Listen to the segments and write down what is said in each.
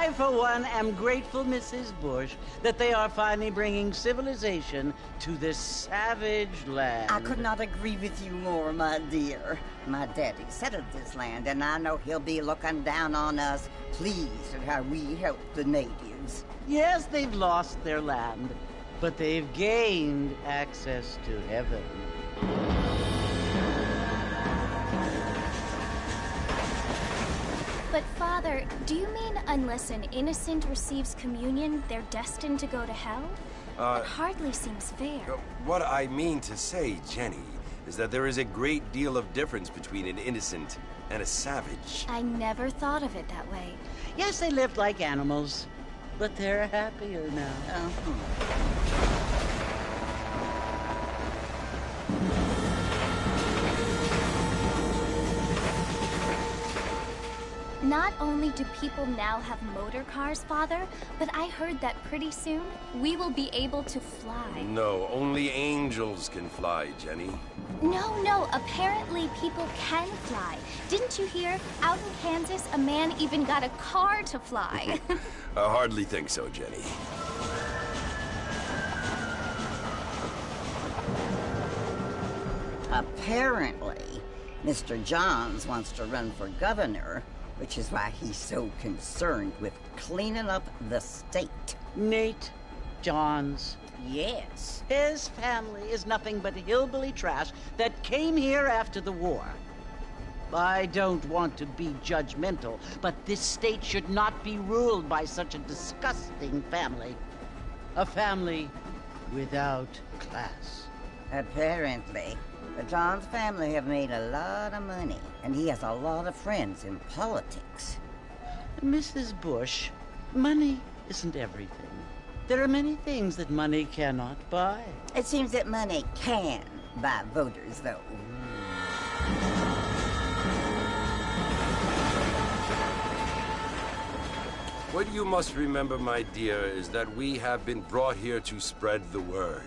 I, for one, am grateful, Mrs. Bush, that they are finally bringing civilization to this savage land. I could not agree with you more, my dear. My daddy settled this land, and I know he'll be looking down on us, pleased at how we help the natives. Yes, they've lost their land, but they've gained access to heaven. But, Father, do you mean unless an innocent receives communion, they're destined to go to hell? That hardly seems fair. What I mean to say, Jenny, is that there is a great deal of difference between an innocent and a savage. I never thought of it that way. Yes, they lived like animals, but they're happier now. Not only do people now have motor cars, Father, but I heard that pretty soon we will be able to fly. No, only angels can fly, Jenny. No, apparently people can fly. Didn't you hear? Out in Kansas, a man even got a car to fly. I hardly think so, Jenny. Apparently, Mr. Johns wants to run for governor, which is why he's so concerned with cleaning up the state. Nate Johns. Yes. His family is nothing but hillbilly trash that came here after the war. I don't want to be judgmental, but this state should not be ruled by such a disgusting family. A family without class. Apparently. The Johns family have made a lot of money, and he has a lot of friends in politics. Mrs. Bush, money isn't everything. There are many things that money cannot buy. It seems that money can buy voters, though. What you must remember, my dear, is that we have been brought here to spread the word.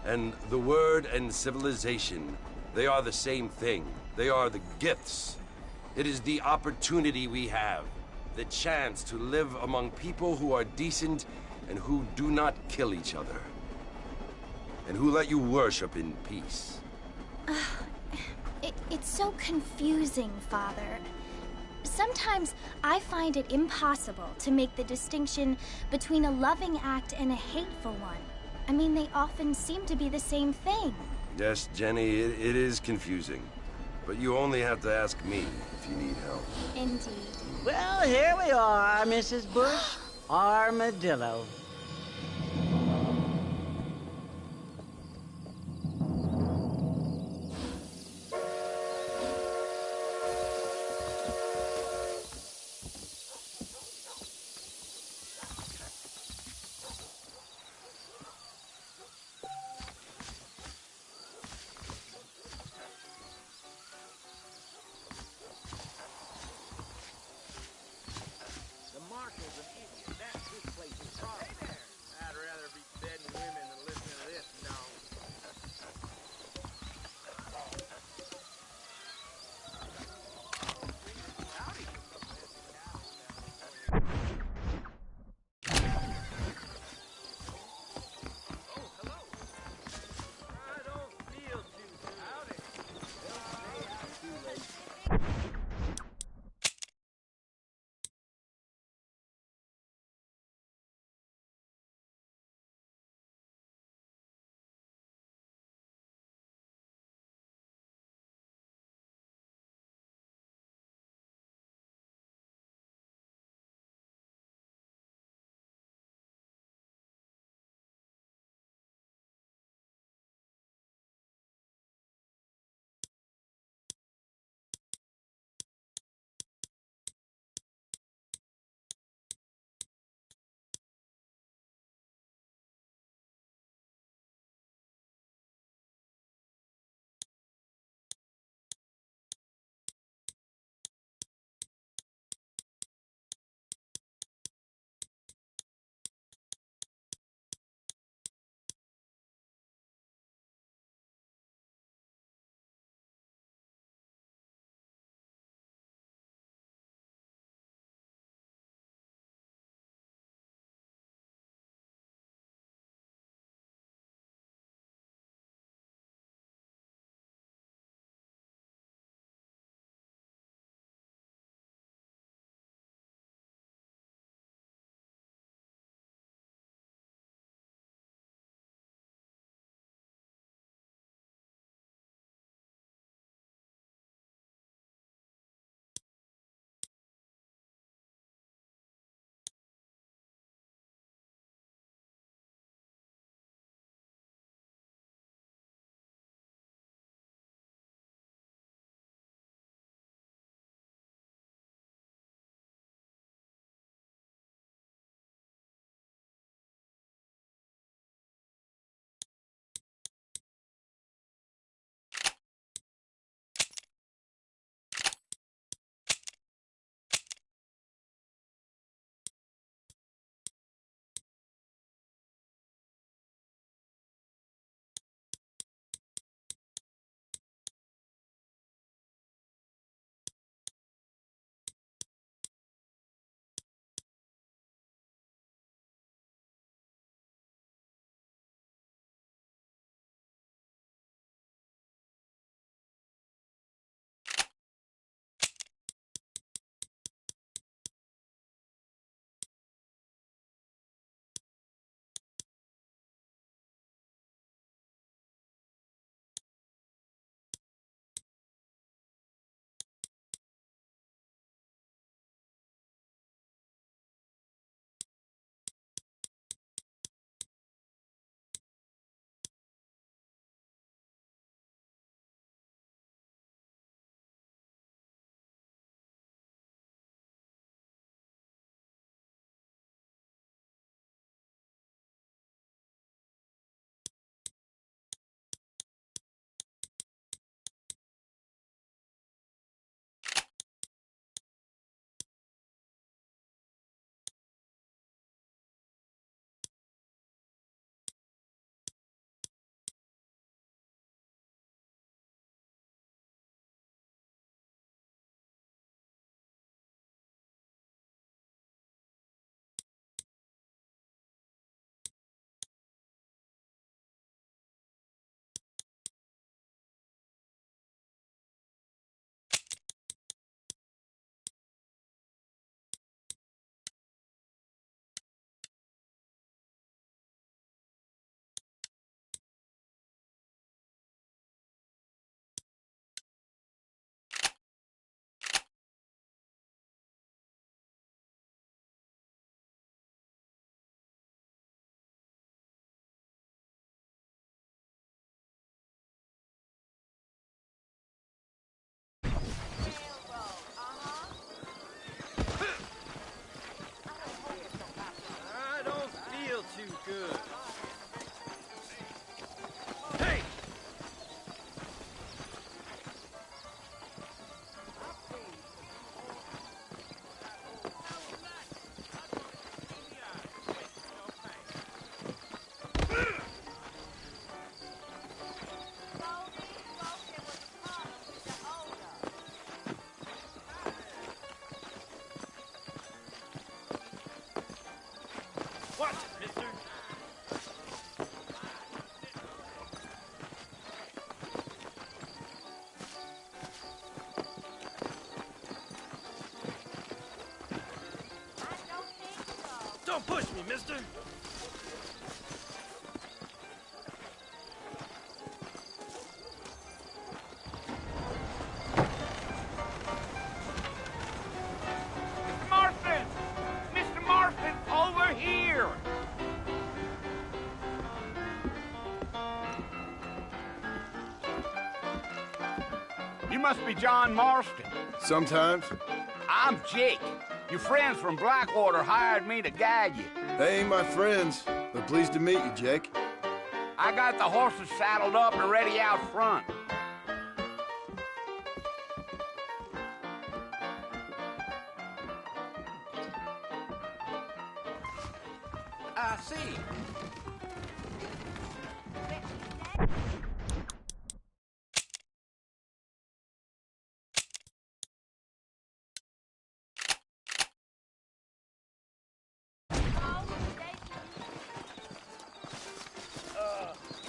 And the word and civilization, they are the same thing. They are the gifts. It is the opportunity we have, the chance to live among people who are decent and who do not kill each other, and who let you worship in peace. It's so confusing, Father. Sometimes I find it impossible to make the distinction between a loving act and a hateful one. I mean, they often seem to be the same thing. Yes, Jenny, it is confusing. But you only have to ask me if you need help. Indeed. Well, here we are, Mrs. Bush. Armadillo. Marshall's an idiot. That's his place in charge. Don't push me, mister. Mr. Marston! Mr. Marston, over here! You must be John Marston. Sometimes. I'm Jake. Your friends from Blackwater hired me to guide you. They ain't my friends, but pleased to meet you, Jake. I got the horses saddled up and ready out front. I see.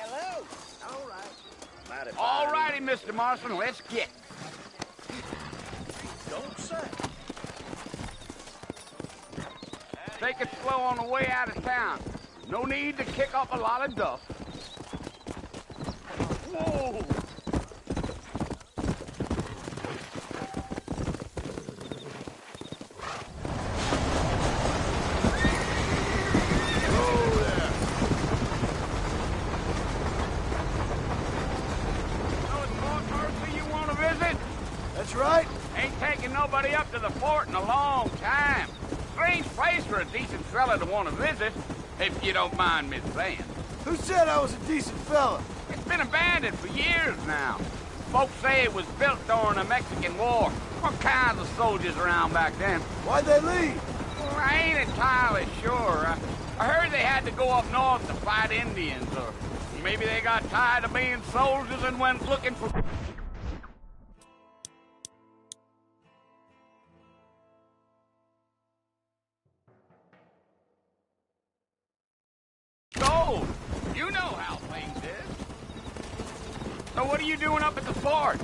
Hello. All right. All righty, Mr. Marston, let's get. Don't say. Take it slow on the way out of town. No need to kick up a lot of dust. Whoa! That's right. Ain't taking nobody up to the fort in a long time. Strange place for a decent fella to want to visit, if you don't mind me saying. Who said I was a decent fella? It's been abandoned for years now. Folks say it was built during the Mexican War. What kinds of soldiers around back then? Why'd they leave? Well, I ain't entirely sure. I heard they had to go up north to fight Indians, or maybe they got tired of being soldiers and went looking for... gold. You know how things is. So what are you doing up at the fort?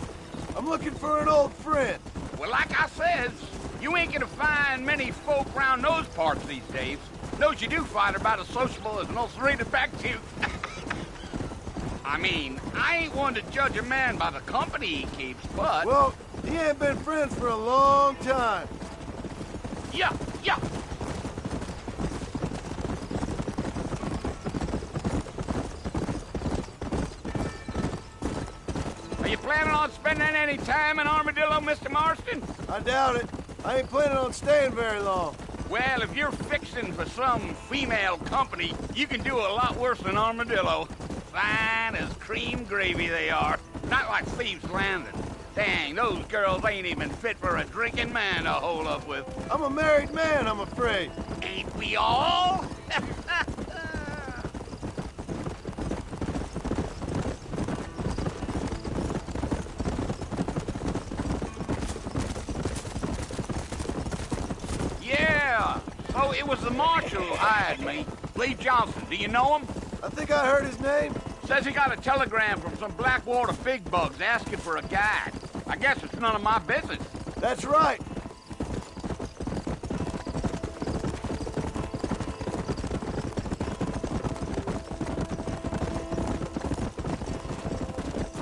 I'm looking for an old friend. Well, like I said, you ain't gonna find many folk round those parts these days. Those you do find are about as sociable as an ulcerated back tooth. I mean, I ain't one to judge a man by the company he keeps, but... Well, he ain't been friends for a long time. Yeah. Are you planning on spending any time in Armadillo, Mr. Marston? I doubt it. I ain't planning on staying very long. Well, if you're fixing for some female company, you can do a lot worse than Armadillo. Fine as cream gravy they are. Not like Thieves' Landing. Dang, those girls ain't even fit for a drinking man to hole up with. I'm a married man, I'm afraid. Ain't we all? Yeah, so it was the marshal who hired me. Lee Johnson, do you know him? I think I heard his name. Says he got a telegram from some Blackwater fig bugs asking for a guide. I guess it's none of my business. That's right.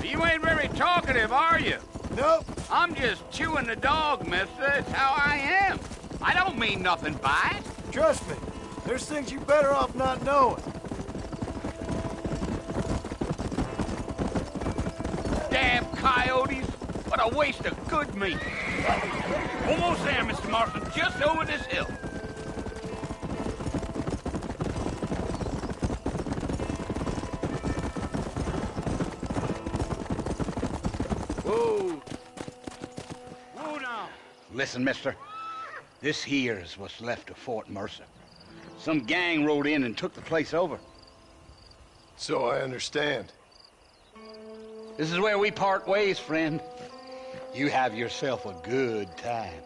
You ain't very talkative, are you? Nope. I'm just chewing the dog, mister. That's how I am. I don't mean nothing by it. Trust me. There's things you're better off not knowing. Damn coyotes. What a waste of good meat. Almost there, Mr. Marston. Just over this hill. Whoa. Whoa now. Listen, mister. This here is what's left of Fort Mercer. Some gang rode in and took the place over. So I understand. This is where we part ways, friend. You have yourself a good time.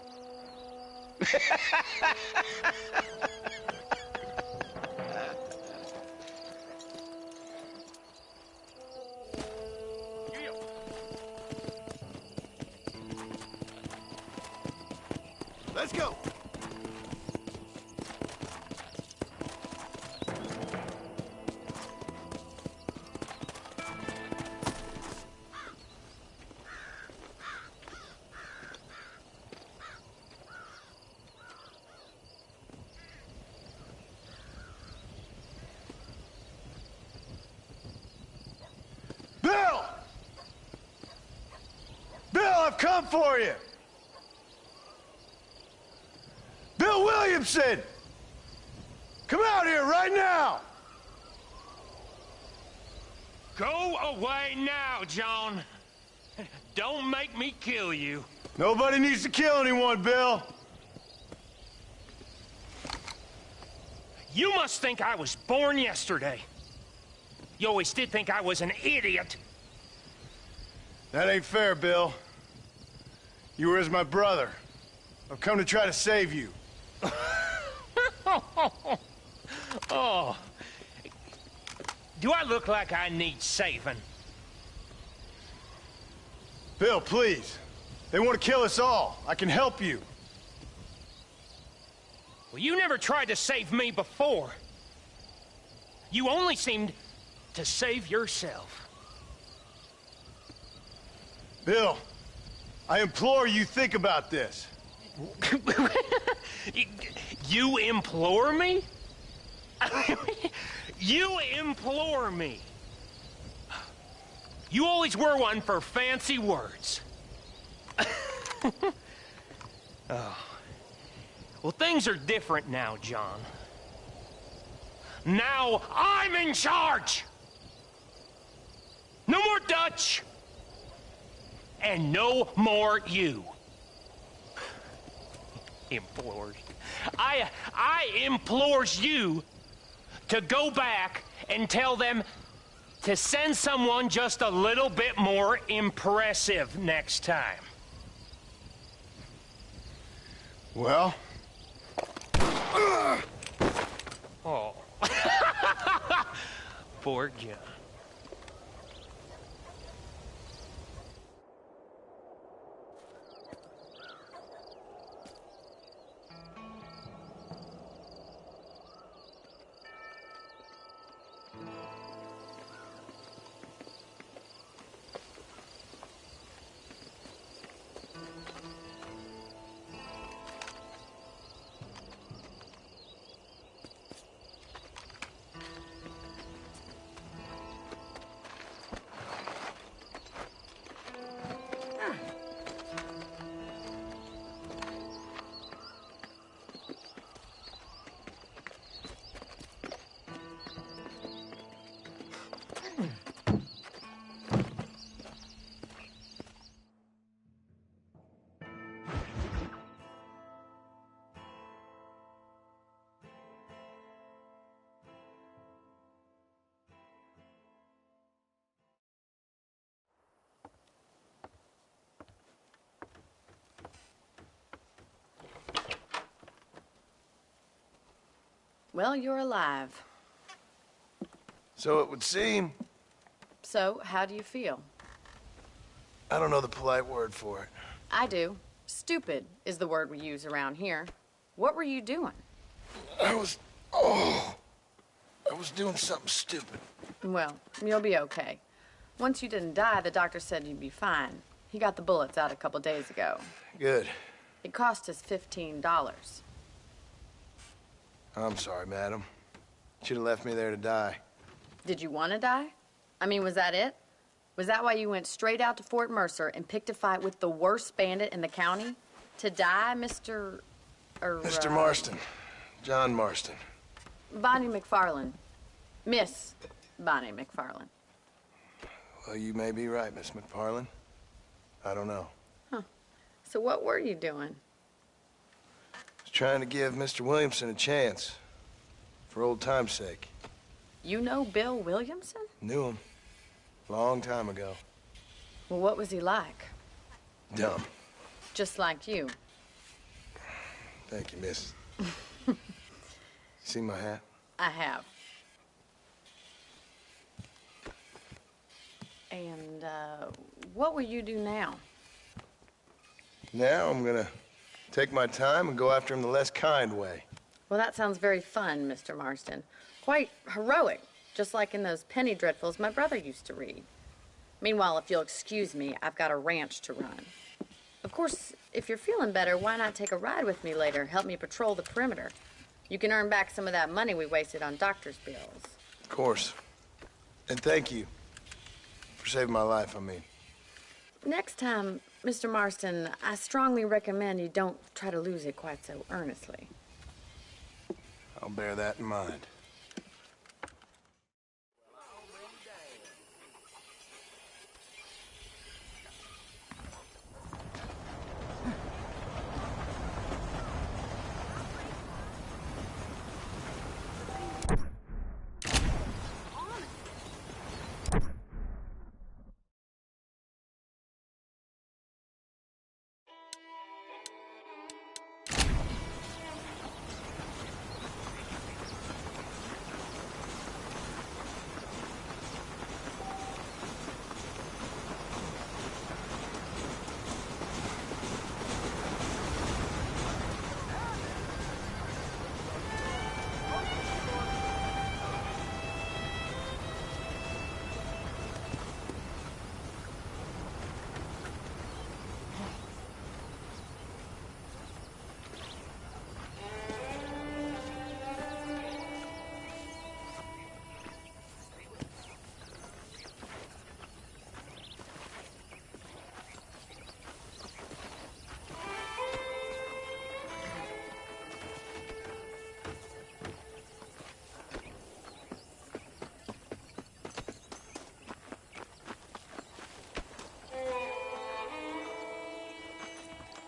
Let's go. I've come for you! Bill Williamson! Come out here right now! Go away now, John. Don't make me kill you. Nobody needs to kill anyone, Bill. You must think I was born yesterday. You always did think I was an idiot. That ain't fair, Bill. You were as my brother. I've come to try to save you. Oh. Do I look like I need saving? Bill, please. They want to kill us all. I can help you. Well, you never tried to save me before. You only seemed to save yourself. Bill, I implore you think about this. You implore me? You implore me. You always were one for fancy words. Oh. Well, things are different now, John. Now I'm in charge! No more Dutch! And no more you. Implores. I implores you to go back and tell them to send someone just a little bit more impressive next time. Well? Oh. Poor John. Well, you're alive. So it would seem. So, how do you feel? I don't know the polite word for it. I do. Stupid is the word we use around here. What were you doing? I was doing something stupid. Well, you'll be okay. Once you didn't die, the doctor said you'd be fine. He got the bullets out a couple days ago. Good. It cost us $15. I'm sorry, madam. Should have left me there to die. Did you want to die? I mean, was that it? Was that why you went straight out to Fort Mercer and picked a fight with the worst bandit in the county? To die, Mr. Mr. Marston. John Marston. Bonnie McFarland. Miss Bonnie McFarland. Well, you may be right, Miss McFarland. I don't know. Huh. So what were you doing? Was trying to give Mr. Williamson a chance. For old time's sake. You know Bill Williamson? Knew him. Long time ago. Well, what was he like? Dumb. Just like you. Thank you, miss. See my hat? I have. And, what will you do now? Now I'm gonna take my time and go after him the less kind way. Well, that sounds very fun, Mr. Marston. Quite heroic, just like in those penny dreadfuls my brother used to read. Meanwhile, if you'll excuse me, I've got a ranch to run. Of course, if you're feeling better, why not take a ride with me later? Help me patrol the perimeter. You can earn back some of that money we wasted on doctor's bills. Of course. And thank you. For saving my life, I mean. Next time, Mr. Marston, I strongly recommend you don't try to lose it quite so earnestly. I'll bear that in mind.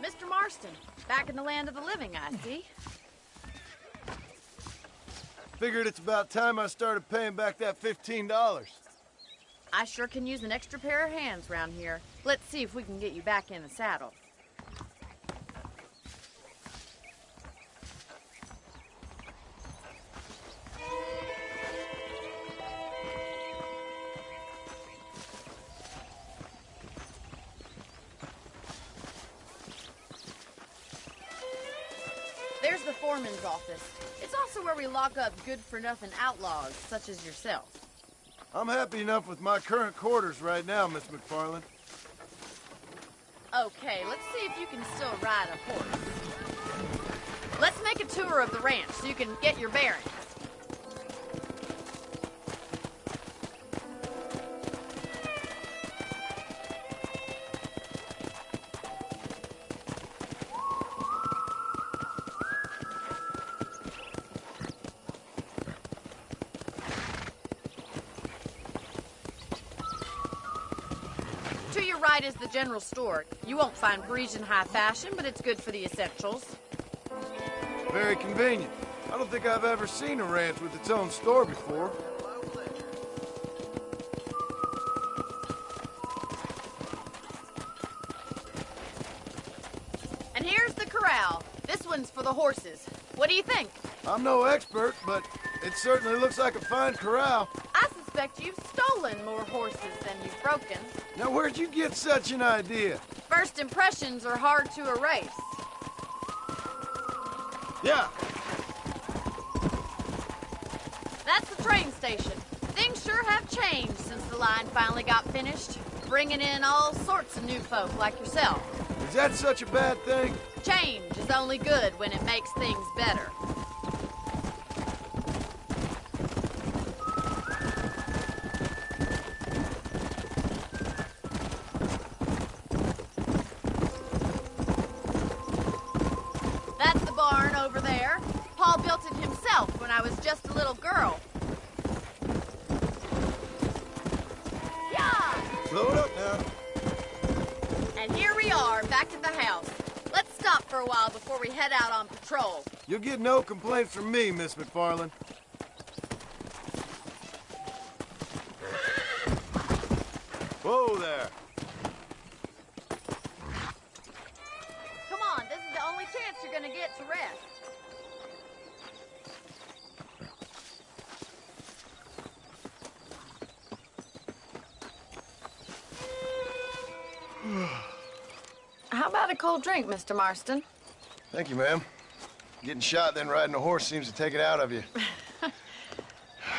Mr. Marston, back in the land of the living, I see. Figured it's about time I started paying back that $15. I sure can use an extra pair of hands around here. Let's see if we can get you back in the saddle. There's the foreman's office. It's also where we lock up good-for-nothing outlaws, such as yourself. I'm happy enough with my current quarters right now, Miss McFarland. Okay, let's see if you can still ride a horse. Let's make a tour of the ranch so you can get your bearings. To your right is the general store. You won't find Parisian high fashion, but it's good for the essentials. Very convenient. I don't think I've ever seen a ranch with its own store before. And here's the corral. This one's for the horses. What do you think? I'm no expert, but it certainly looks like a fine corral. I suspect you've stolen more horses than you've broken. Now, where'd you get such an idea? First impressions are hard to erase. Yeah. That's the train station. Things sure have changed since the line finally got finished, bringing in all sorts of new folk like yourself. Is that such a bad thing? Change is only good when it makes things better. That's the barn over there. Paul built it himself when I was just a little girl. Yeah! Slow it up now. And here we are, back at the house. Let's stop for a while before we head out on patrol. You'll get no complaints from me, Miss McFarland. Whoa there. Come on, this is the only chance you're gonna get to rest. How about a cold drink, Mr. Marston? Thank you, ma'am. Getting shot, then riding a horse seems to take it out of you.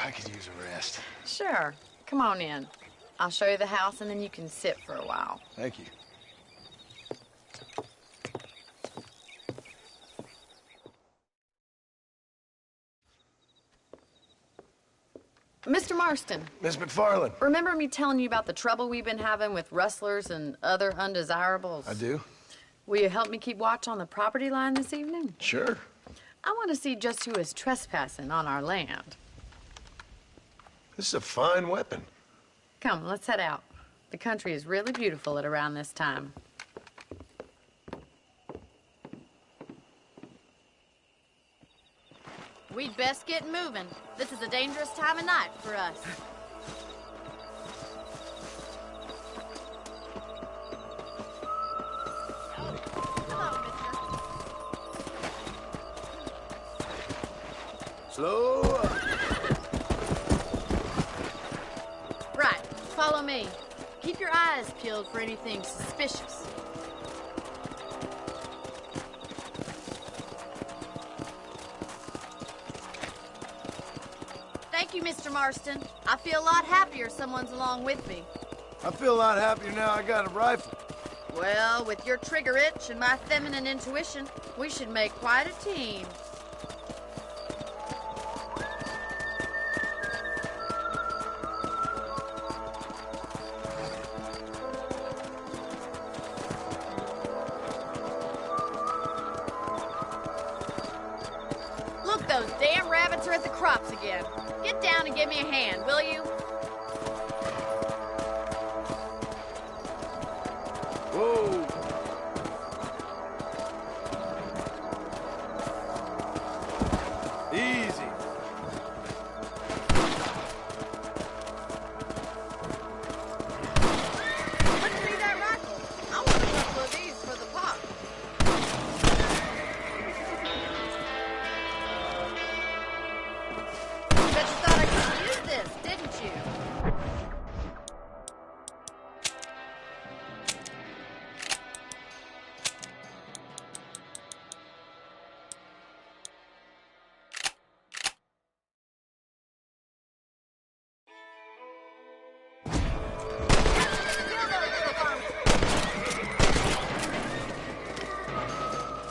I could use a rest. Sure. Come on in. I'll show you the house, and then you can sit for a while. Thank you. Mr. Marston, Miss McFarland. remember me telling you about the trouble we've been having with rustlers and other undesirables? I do. Will you help me keep watch on the property line this evening? Sure. I want to see just who is trespassing on our land. This is a fine weapon. Come, let's head out. The country is really beautiful at around this time. We'd best get moving. This is a dangerous time of night for us. Slow up. Right, follow me. Keep your eyes peeled for anything suspicious. Thank you, Mr. Marston. I feel a lot happier someone's along with me. I feel a lot happier now I got a rifle. Well, with your trigger itch and my feminine intuition, we should make quite a team. Look, those damn rabbits are at the crops again. Get down and give me a hand, will you? Whoa. Easy. Let's see that rifle. I want a couple of these for the pop. Bet you thought I could use this, didn't you?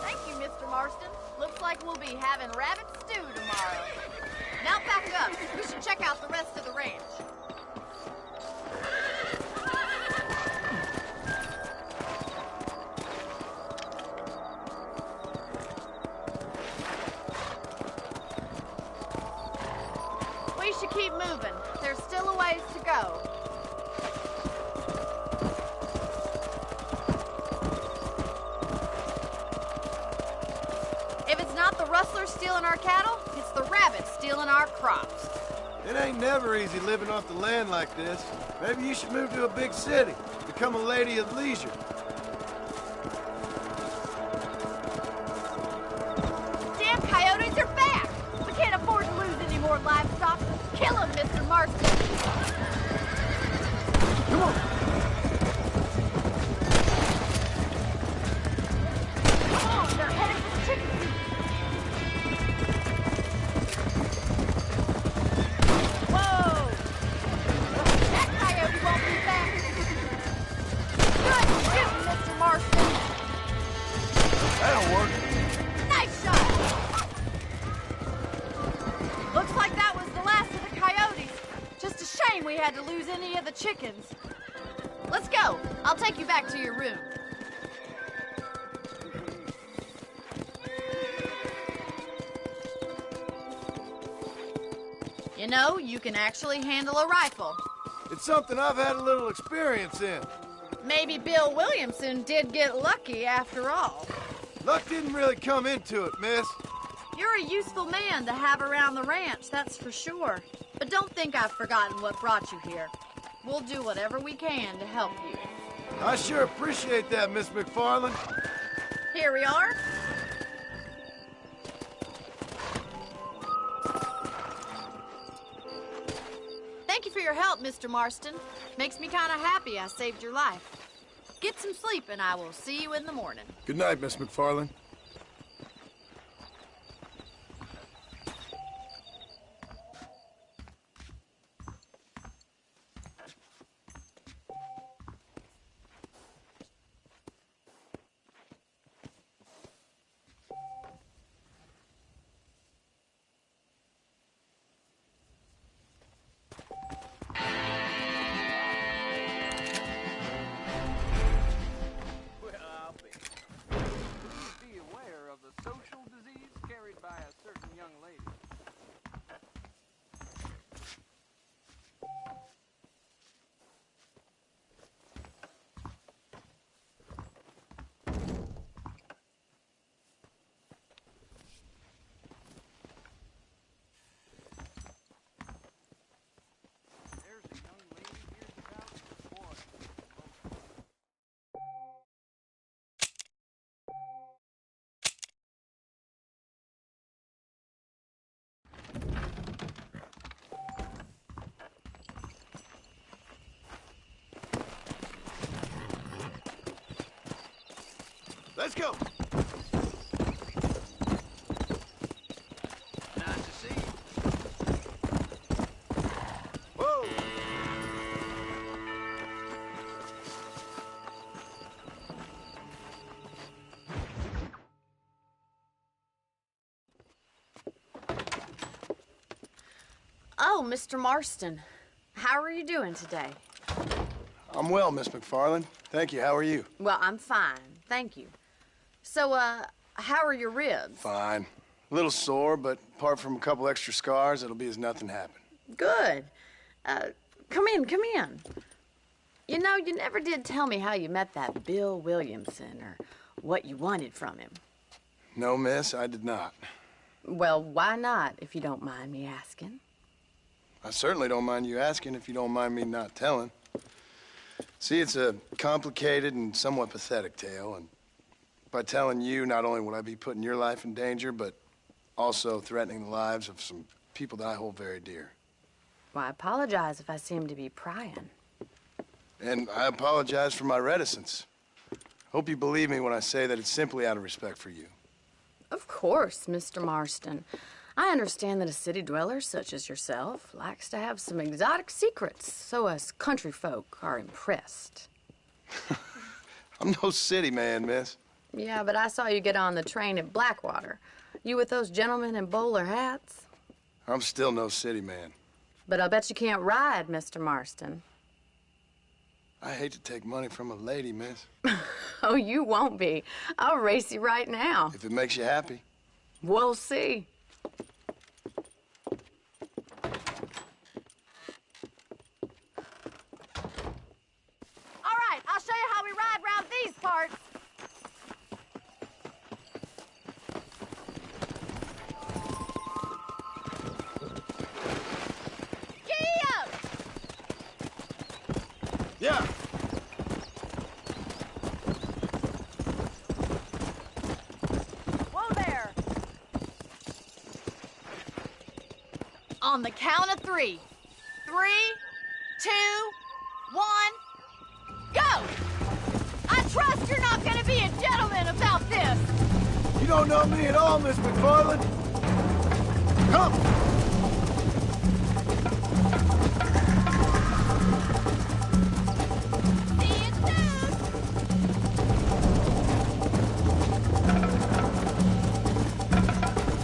Thank you, Mr. Marston. Looks like we'll be having rabbit stew tomorrow. Now back up. We should check out the rest of the ranch. We should keep moving. There's still a ways to go. If it's not the rustlers stealing our cattle, it's the rabbits stealing our crops. It ain't never easy living off the land like this. Maybe you should move to a big city. Become a lady of leisure. Damn coyotes are back! We can't afford to lose any more livestock. Kill them, Mr. Marston. Come on. Come on, they're headed for the chicken coop. Whoa! That coyote won't be back. Good shooting, Mr. Marston. That'll work. Nice shot! Looks like that was the last of the coyotes. Just a shame we had to lose any of the chickens. Let's go. I'll take you back to your room. You know, you can actually handle a rifle. It's something I've had a little experience in. Maybe Bill Williamson did get lucky after all. Luck didn't really come into it, miss. You're a useful man to have around the ranch, that's for sure. But don't think I've forgotten what brought you here. We'll do whatever we can to help you. I sure appreciate that, Miss McFarland. Here we are. Thank you for your help, Mr. Marston. Makes me kind of happy I saved your life. Get some sleep and I will see you in the morning. Good night, Miss McFarland. Let's go. Nice to see you. Whoa. Oh, Mr. Marston. How are you doing today? I'm well, Miss McFarland. Thank you. How are you? Well, I'm fine. Thank you. So, how are your ribs? Fine. A little sore, but apart from a couple extra scars, it'll be as nothing happened. Good. Come in, come in. You know, you never did tell me how you met that Bill Williamson or what you wanted from him. No, miss, I did not. Well, why not, if you don't mind me asking? I certainly don't mind you asking if you don't mind me not telling. See, it's a complicated and somewhat pathetic tale, and by telling you, not only would I be putting your life in danger, but also threatening the lives of some people that I hold very dear. Well, I apologize if I seem to be prying. And I apologize for my reticence. Hope you believe me when I say that it's simply out of respect for you. Of course, Mr. Marston. I understand that a city dweller such as yourself likes to have some exotic secrets, so us country folk are impressed. I'm no city man, miss. Yeah, but I saw you get on the train at Blackwater. You with those gentlemen in bowler hats? I'm still no city man. But I'll bet you can't ride, Mr. Marston. I hate to take money from a lady, miss. Oh, you won't be. I'll race you right now. If it makes you happy. We'll see. All right, I'll show you how we ride round these parts. Giddy up! Yeah. Whoa there! On the count of 3. 3, 2, 1, go! I trust you're not gonna be a gentleman about this! You don't know me at all, Miss McFarland. Come! See you soon!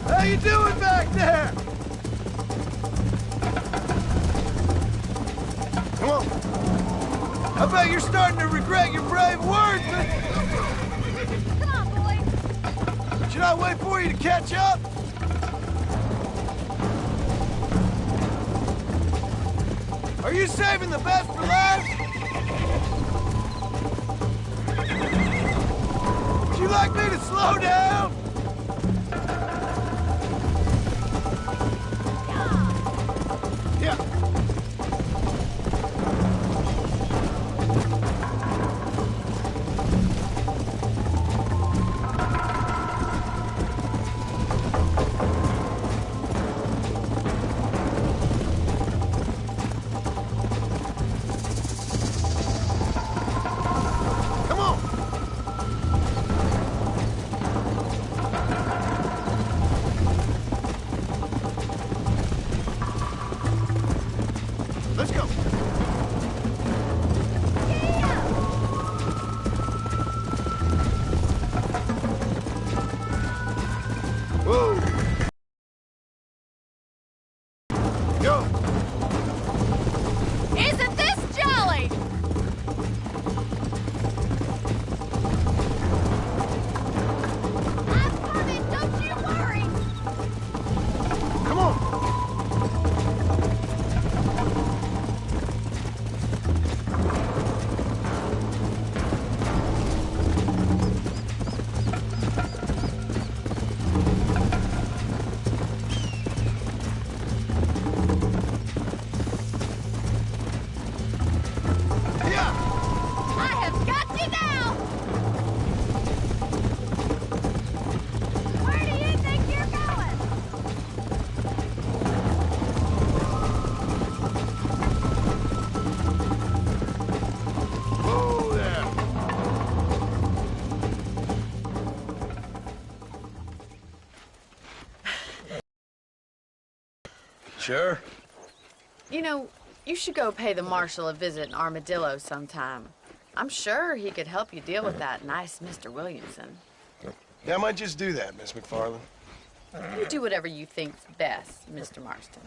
How you doing back there? Come on. I bet you're starting to regret your brave words, but Come on, boys! should I wait for you to catch up? Are you saving the best for last? Would you like me to slow down? Yeah. Come on. sure? You know, you should go pay the marshal a visit in Armadillo sometime. I'm sure he could help you deal with that nice Mr. Williamson. Yeah, I might just do that, Miss McFarland. You do whatever you think's best, Mr. Marston.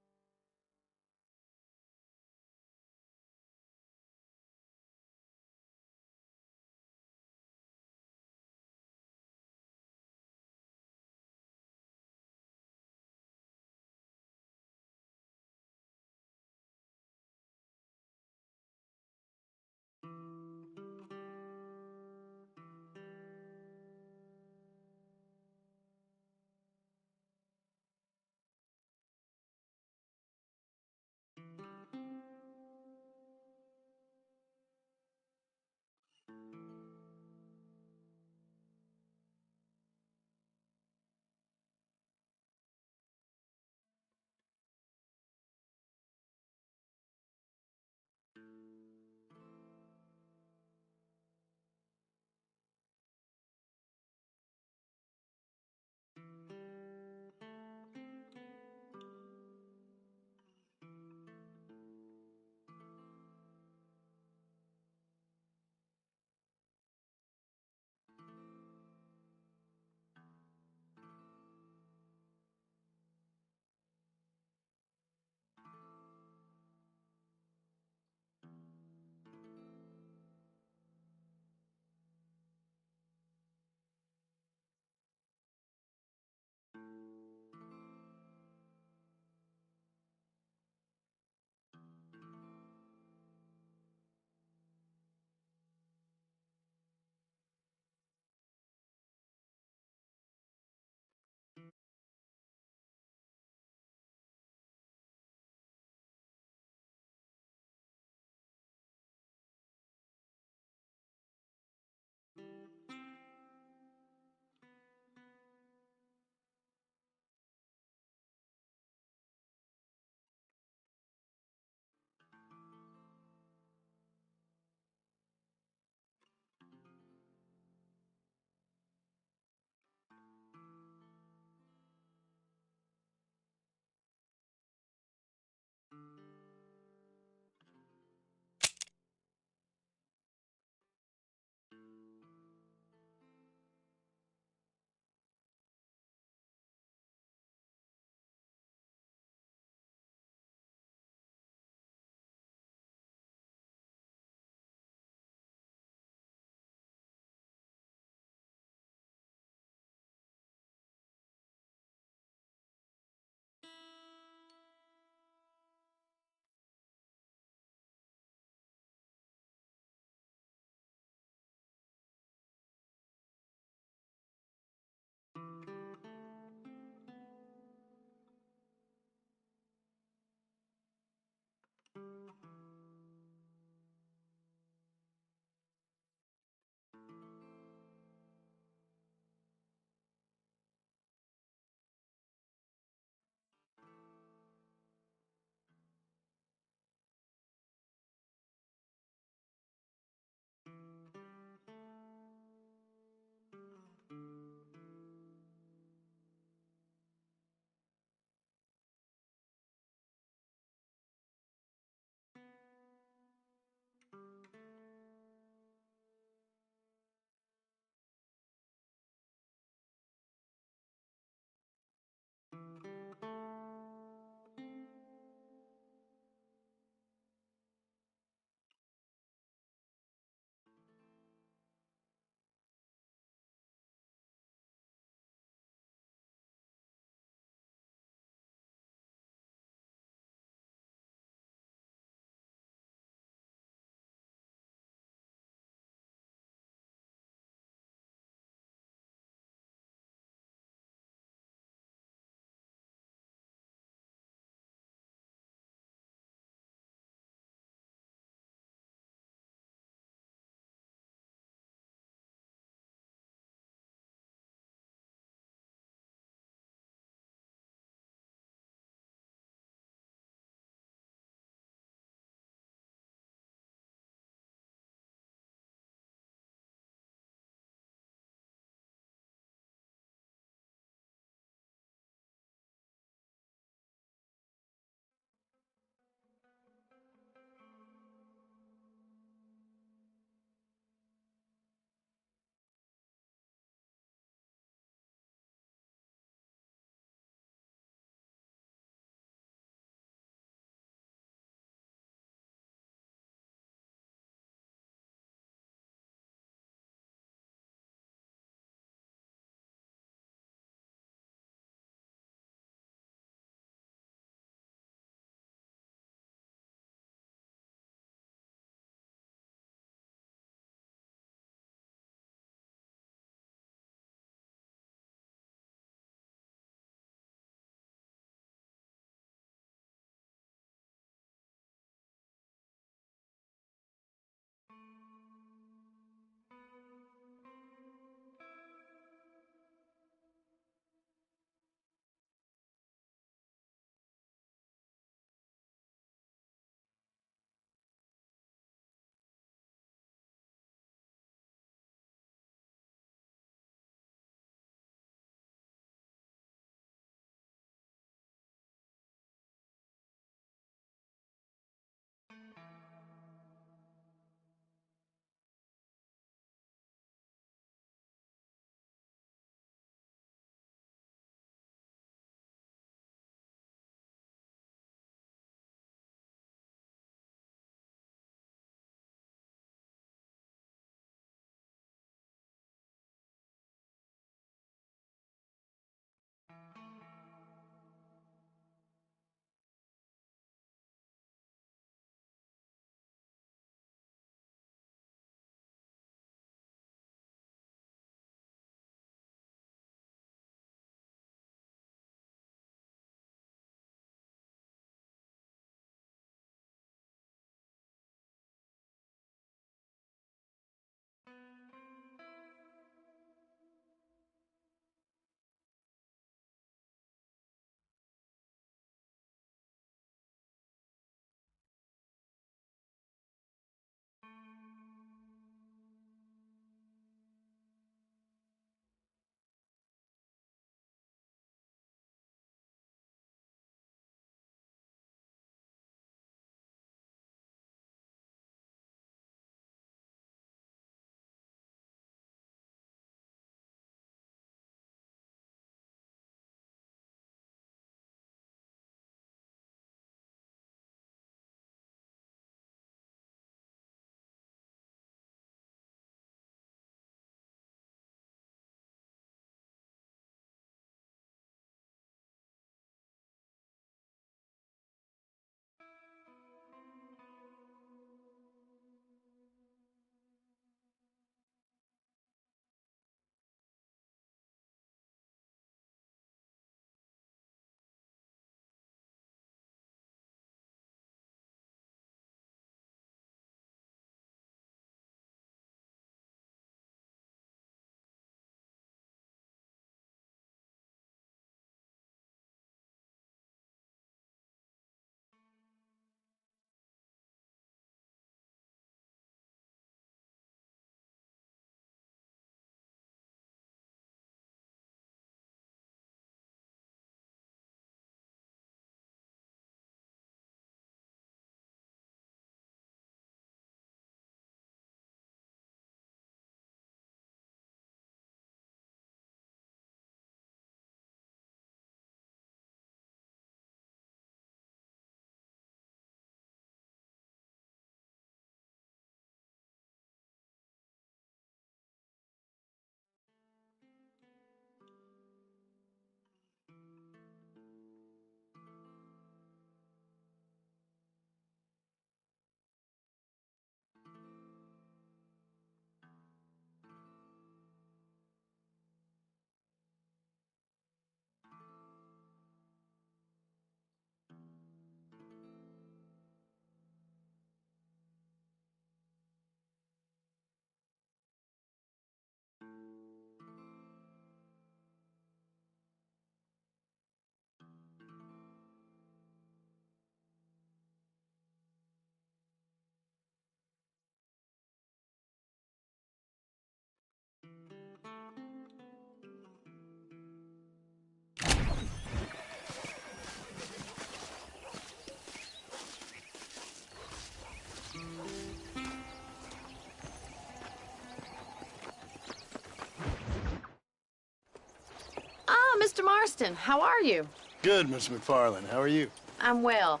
Mr. Marston, how are you? Good, Miss McFarland. How are you? I'm well.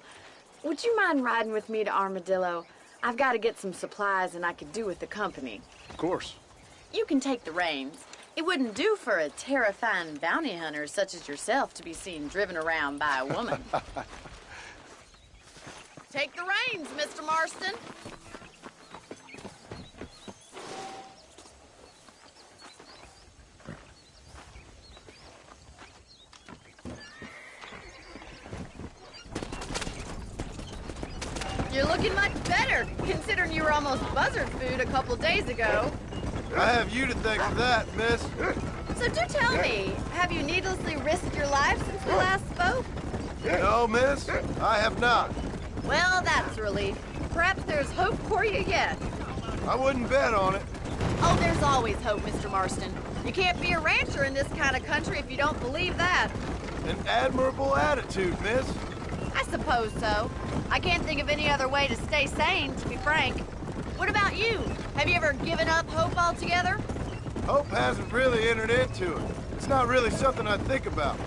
Would you mind riding with me to Armadillo? I've got to get some supplies and I could do with the company. Of course. You can take the reins. It wouldn't do for a terrifying bounty hunter such as yourself to be seen driven around by a woman. Take the reins, Mr. Marston. You're looking much better, considering you were almost buzzard food a couple days ago. I have you to thank for that, miss. So do tell me, have you needlessly risked your life since we last spoke? No, miss, I have not. Well, that's a relief. Perhaps there's hope for you yet. I wouldn't bet on it. Oh, there's always hope, Mr. Marston. You can't be a rancher in this kind of country if you don't believe that. An admirable attitude, miss. I suppose so. I can't think of any other way to stay sane, to be frank. What about you? Have you ever given up hope altogether? Hope hasn't really entered into it. It's not really something I think about.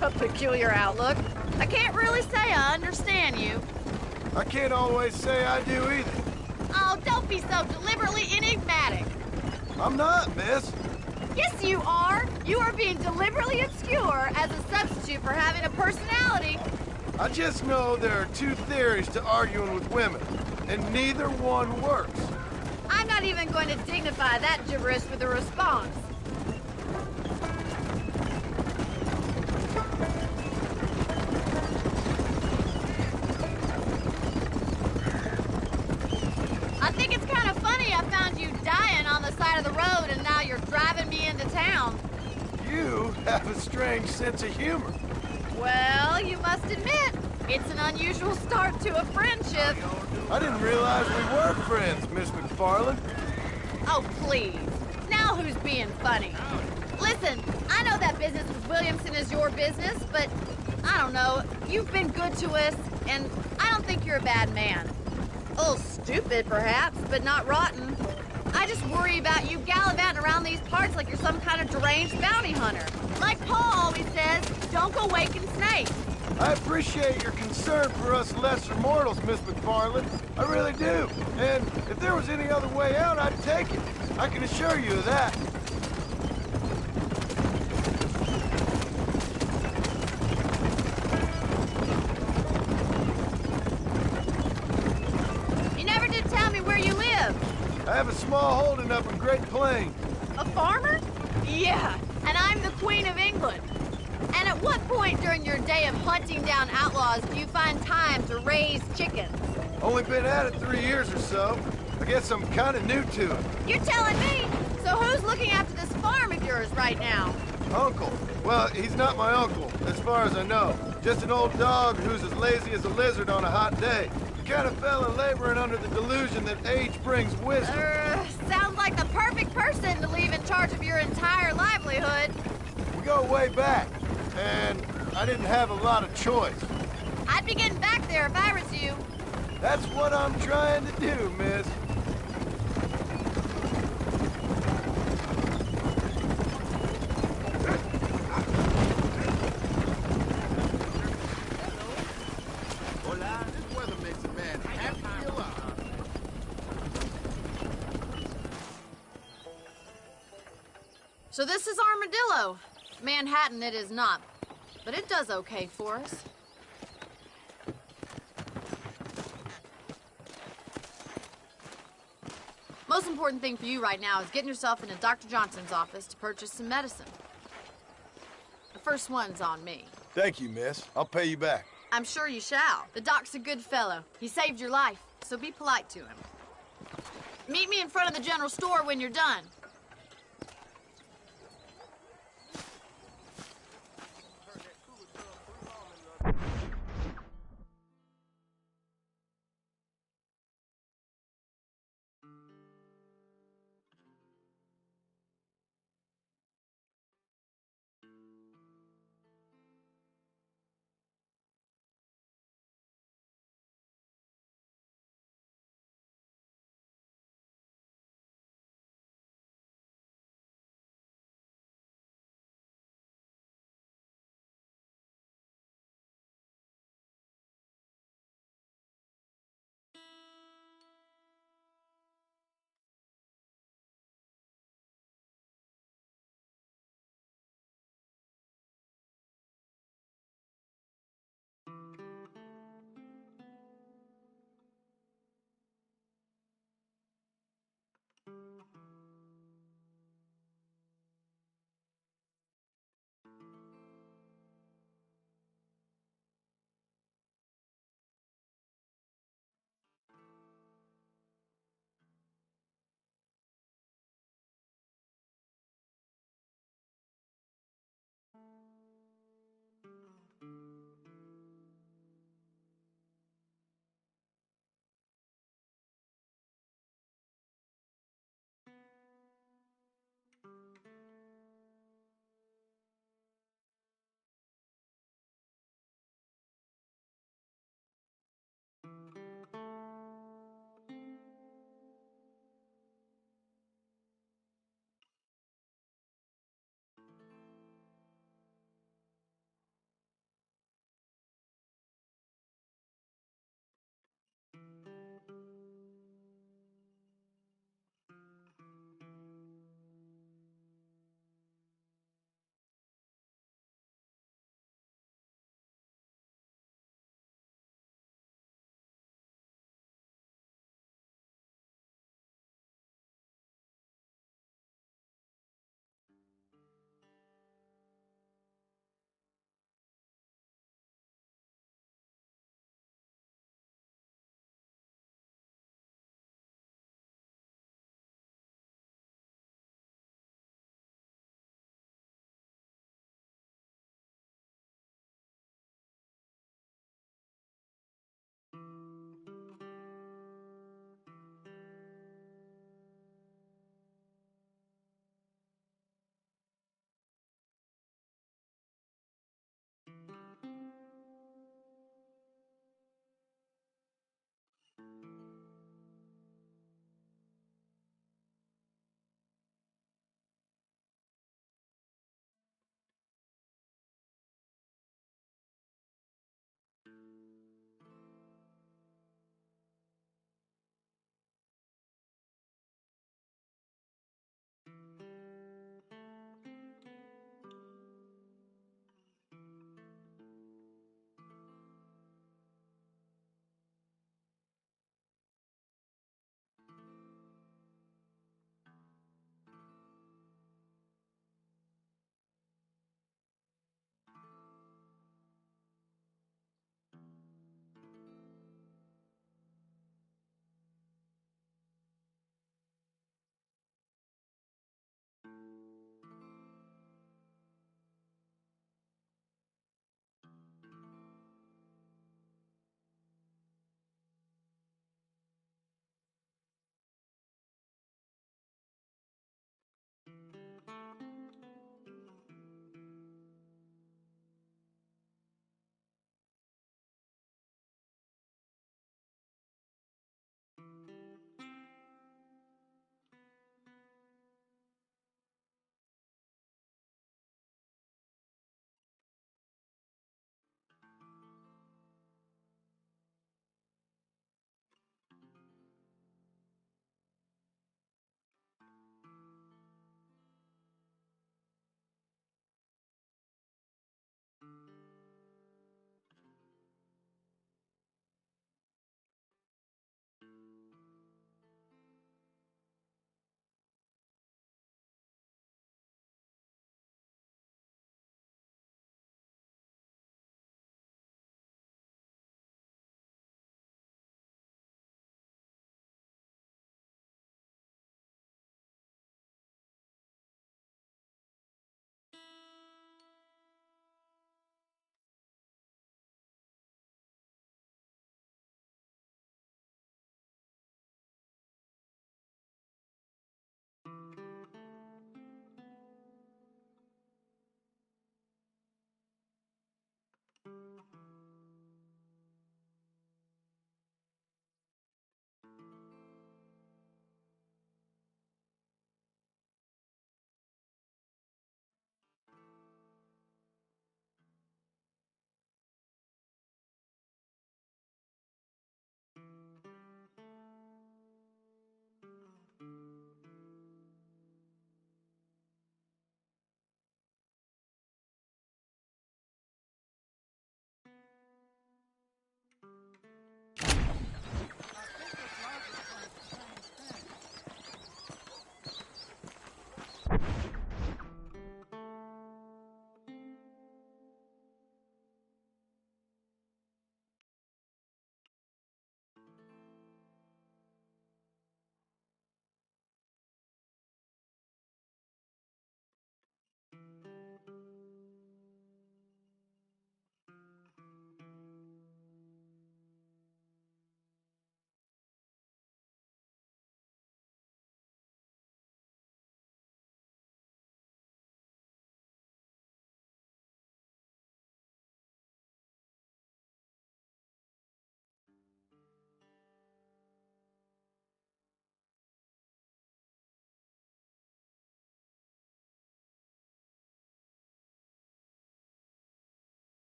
A peculiar outlook. I can't really say I understand you. I can't always say I do either. Oh, don't be so deliberately enigmatic. I'm not, miss. Yes, you are. You are being deliberately obscure as a substitute for having a personality. I just know there are two theories to arguing with women, and neither one works. I'm not even going to dignify that gibberish with a response. I think it's kind of funny I found you dying on the side of the road and now you're driving me into town. You have a strange sense of humor. Well, you must admit, it's an unusual start to a friendship. I didn't realize we were friends, Miss McFarland. Oh, please. Now who's being funny? Listen, I know that business with Williamson is your business, but I don't know. You've been good to us, and I don't think you're a bad man. A little stupid, perhaps, but not rotten. I just worry about you gallivanting around these parts like you're some kind of deranged bounty hunter. Like Paul always says, don't go waking snakes. I appreciate your concern for us lesser mortals, Miss McFarland. I really do. And if there was any other way out, I'd take it. I can assure you of that. You never did tell me where you live. I have a small holding up in Great Plains. A farmer? Yeah, and I'm the Queen of England. And at what point during your day of hunting down outlaws do you find time to raise chickens? Only been at it 3 years or so. I guess I'm kind of new to it. You're telling me? So who's looking after this farm of yours right now? Uncle. Well, he's not my uncle, as far as I know. Just an old dog who's as lazy as a lizard on a hot day. The kind of fella laboring under the delusion that age brings wisdom. Sounds like the perfect person to leave in charge of your entire livelihood. We go way back, and I didn't have a lot of choice. I'd be getting back there if I was you. That's what I'm trying to do, miss. This weather makes a man happy to be alive. So this is Armadillo. Manhattan it is not, but it does okay for us. Most important thing for you right now is getting yourself into Dr. Johnson's office to purchase some medicine. The first one's on me. Thank you, miss. I'll pay you back. I'm sure you shall. The doc's a good fellow. He saved your life, so be polite to him. Meet me in front of the general store when you're done.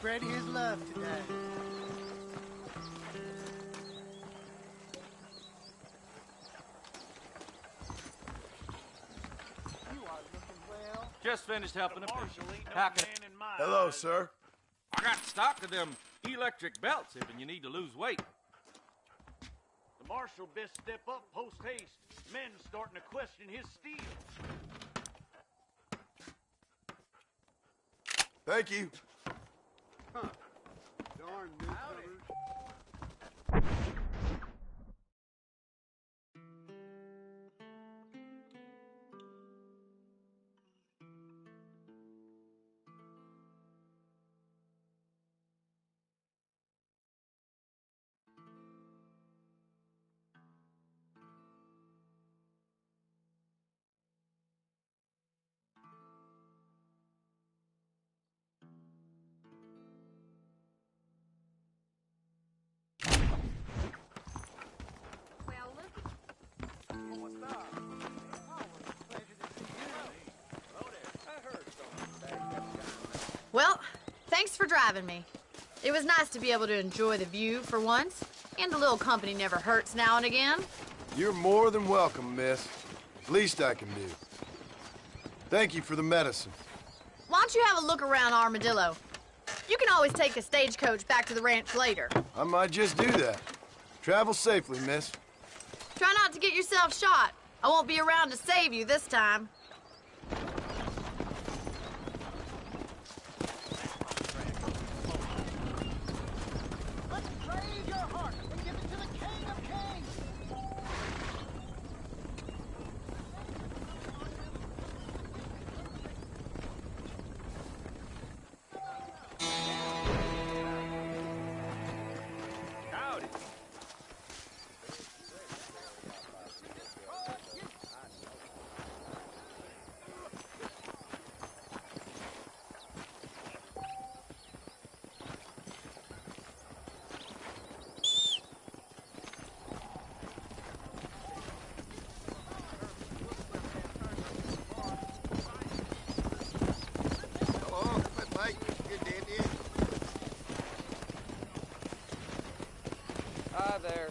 spread his love tonight. Just finished helping a patient. How can Hello, sir. I got stock of them electric belts if you need to lose weight. The marshal best step up post haste. Men starting to question his steel. Thank you. Huh. Darn newcomers. Well, thanks for driving me. It was nice to be able to enjoy the view for once, and a little company never hurts now and again. You're more than welcome, miss. Least I can do. Thank you for the medicine. Why don't you have a look around Armadillo? You can always take a stagecoach back to the ranch later. I might just do that. Travel safely, miss. Try not to get yourself shot. I won't be around to save you this time. Hi there.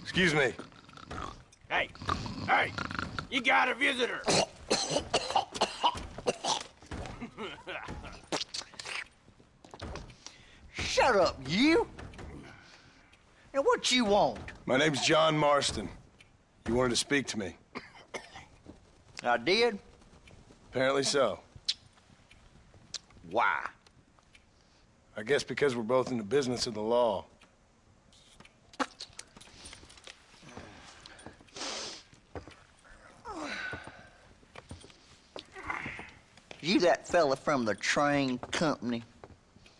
Excuse me. Hey, you got a visitor. Shut up, you! Now, what you want? My name's John Marston. You wanted to speak to me. I did? Apparently so. Why? I guess because we're both in the business of the law. You that fella from the train company?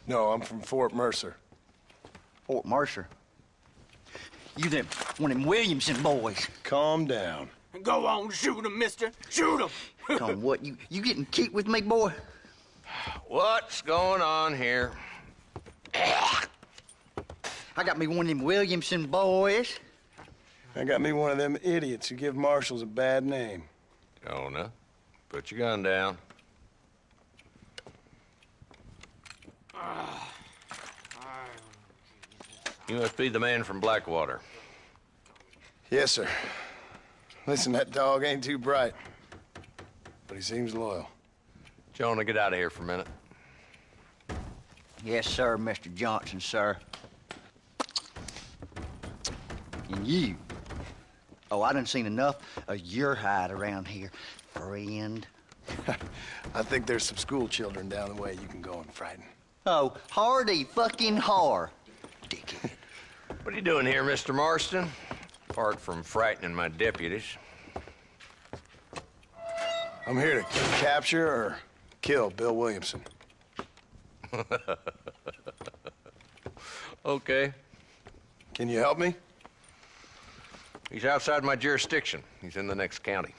No, I'm from Fort Mercer. Fort Mercer? You them one of them Williamson boys? Calm down. Go on, shoot him, mister. Shoot him. Come on, what, you getting kicked with me, boy? What's going on here? I got me one of them Williamson boys. I got me one of them idiots who give marshals a bad name. Jonah, put your gun down. You must be the man from Blackwater. Yes, sir. Listen, that dog ain't too bright, but he seems loyal. Jonah, get out of here for a minute. Yes, sir, Mr. Johnson, sir. And you. Oh, I done seen enough of your hide around here, friend. I think there's some school children down the way you can go and frighten. Oh, hardy fucking har. Dickhead. What are you doing here, Mr. Marston? Apart from frightening my deputies. I'm here to capture or kill Bill Williamson. Okay. Can you help me? He's outside my jurisdiction. He's in the next county.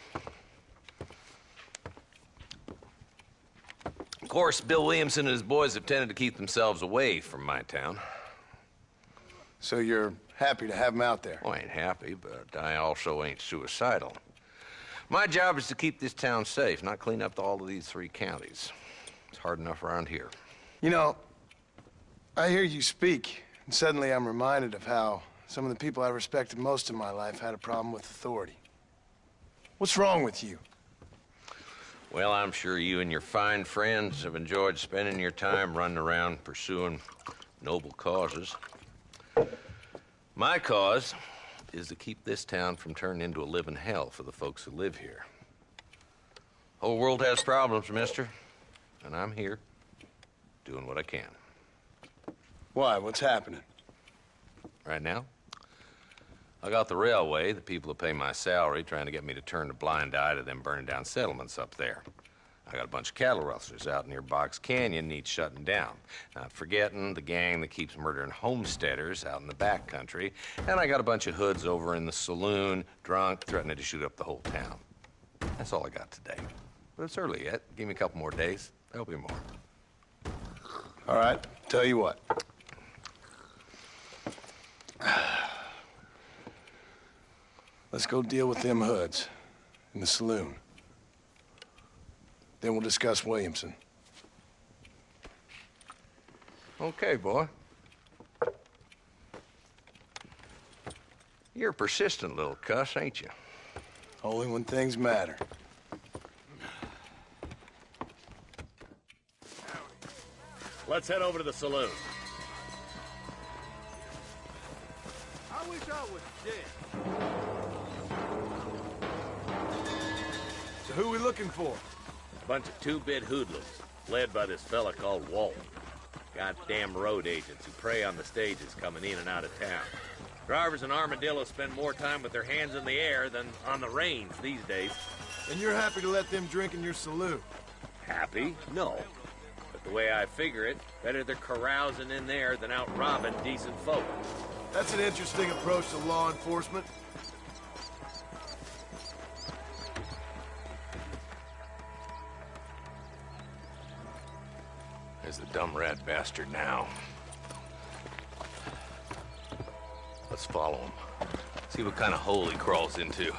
Of course, Bill Williamson and his boys have tended to keep themselves away from my town. So you're happy to have him out there? Well, I ain't happy, but I also ain't suicidal. My job is to keep this town safe, not clean up all of these 3 counties. It's hard enough around here. You know, I hear you speak, and suddenly I'm reminded of how some of the people I respected most in my life had a problem with authority. What's wrong with you? Well, I'm sure you and your fine friends have enjoyed spending your time running around pursuing noble causes. My cause is to keep this town from turning into a living hell for the folks who live here. Whole world has problems, mister, and I'm here doing what I can. Why? What's happening? Right now, I got the railway, the people who pay my salary, trying to get me to turn a blind eye to them burning down settlements up there. I got a bunch of cattle rustlers out near Box Canyon needs shutting down. Not forgetting the gang that keeps murdering homesteaders out in the back country. And I got a bunch of hoods over in the saloon, drunk, threatening to shoot up the whole town. That's all I got today. But it's early yet. Give me a couple more days. There'll be more. All right, tell you what. Let's go deal with them hoods in the saloon. Then we'll discuss Williamson. Okay, boy. You're a persistent little cuss, ain't you? Only when things matter. Let's head over to the saloon. I wish I was dead. So who are we looking for? Bunch of two-bit hoodlums, led by this fella called Walton. Goddamn road agents who prey on the stages coming in and out of town. Drivers in Armadillo spend more time with their hands in the air than on the reins these days. And you're happy to let them drink in your saloon? Happy? No. But the way I figure it, better they're carousing in there than out robbing decent folk. That's an interesting approach to law enforcement. There's the dumb rat bastard now. Let's follow him. See what kind of hole he crawls into.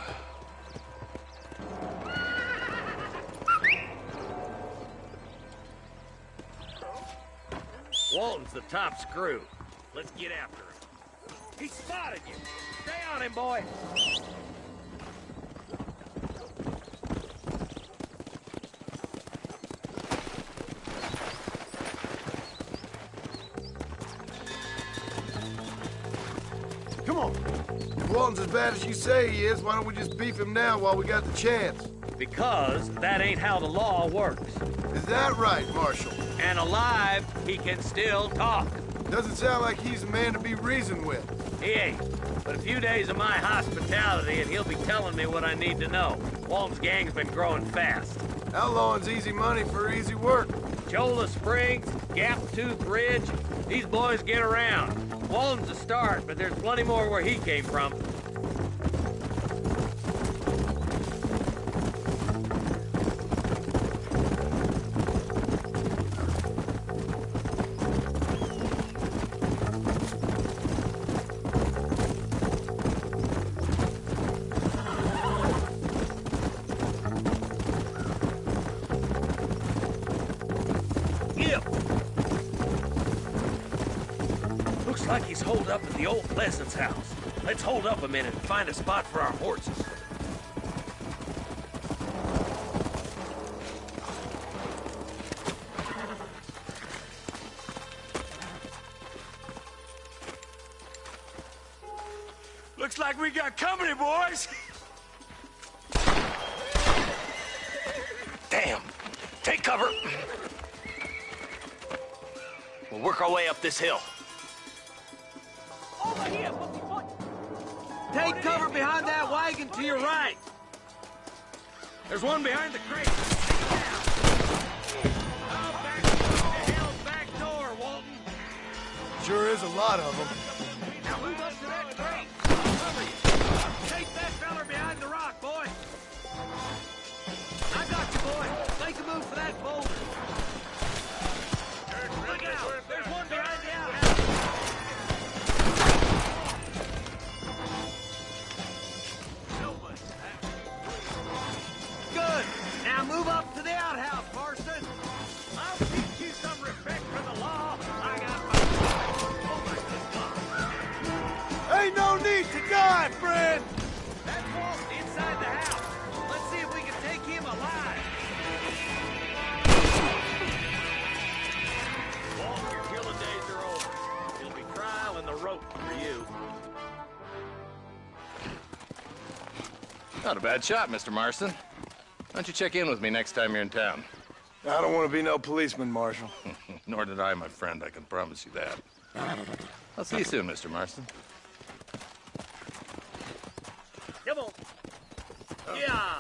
Walton's the top screw. Let's get after him. He spotted you. Stay on him, boy. Come on. If Walton's as bad as you say he is, why don't we just beef him now while we got the chance? Because that ain't how the law works. Is that right, Marshal? And alive, he can still talk. Doesn't sound like he's a man to be reasoned with. He ain't. But a few days of my hospitality and he'll be telling me what I need to know. Walton's gang's been growing fast. Outlawing's easy money for easy work. Cholla Springs, Gap Tooth Ridge, these boys get around. Walton's a start, but there's plenty more where he came from. Looks like he's holed up at the old Pleasance house. Let's hold up a minute and find a spot for our horses. Looks like we got company, boys. Damn. Take cover. We'll work our way up this hill. Take cover behind that wagon to your right. There's one behind the crate. Back door, Walton. Sure is a lot of them. Now move up to that crate. I'll cover you. Take alive, friend! That Walt's inside the house. Let's see if we can take him alive. Walt, your killing days are over. It'll be trial and the rope for you. Not a bad shot, Mr. Marston. Why don't you check in with me next time you're in town? I don't want to be no policeman, Marshal. Nor did I, my friend. I can promise you that. I'll see you soon, Mr. Marston. Come on. Yeah.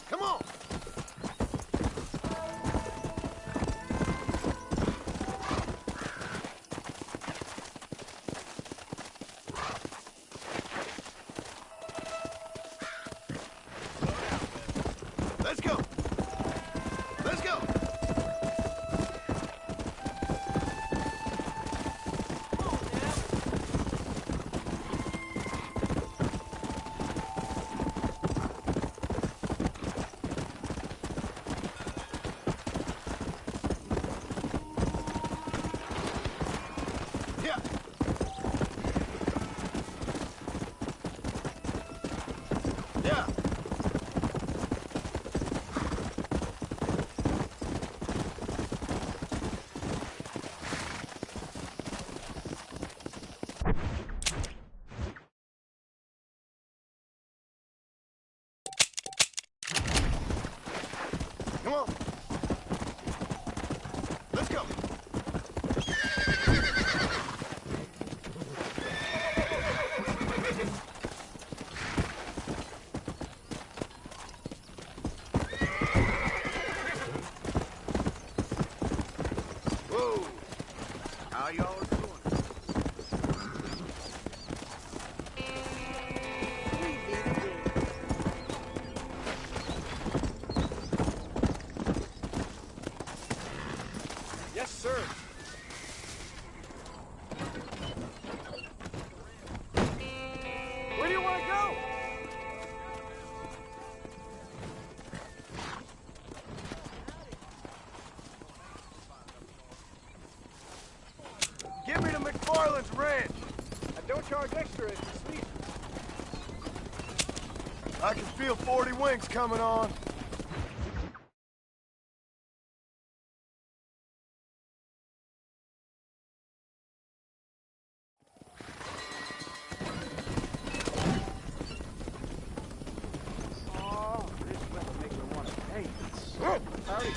Come on! Let's go! Let's go! Come on. Let's go. Whoa. How y'all doing? Yes, sir. Where do you want to go? Give me to McFarland's ranch. I don't charge extra if you sleep. I can feel 40 winks coming on. Oh, this weather makes me want to dance. Hurry.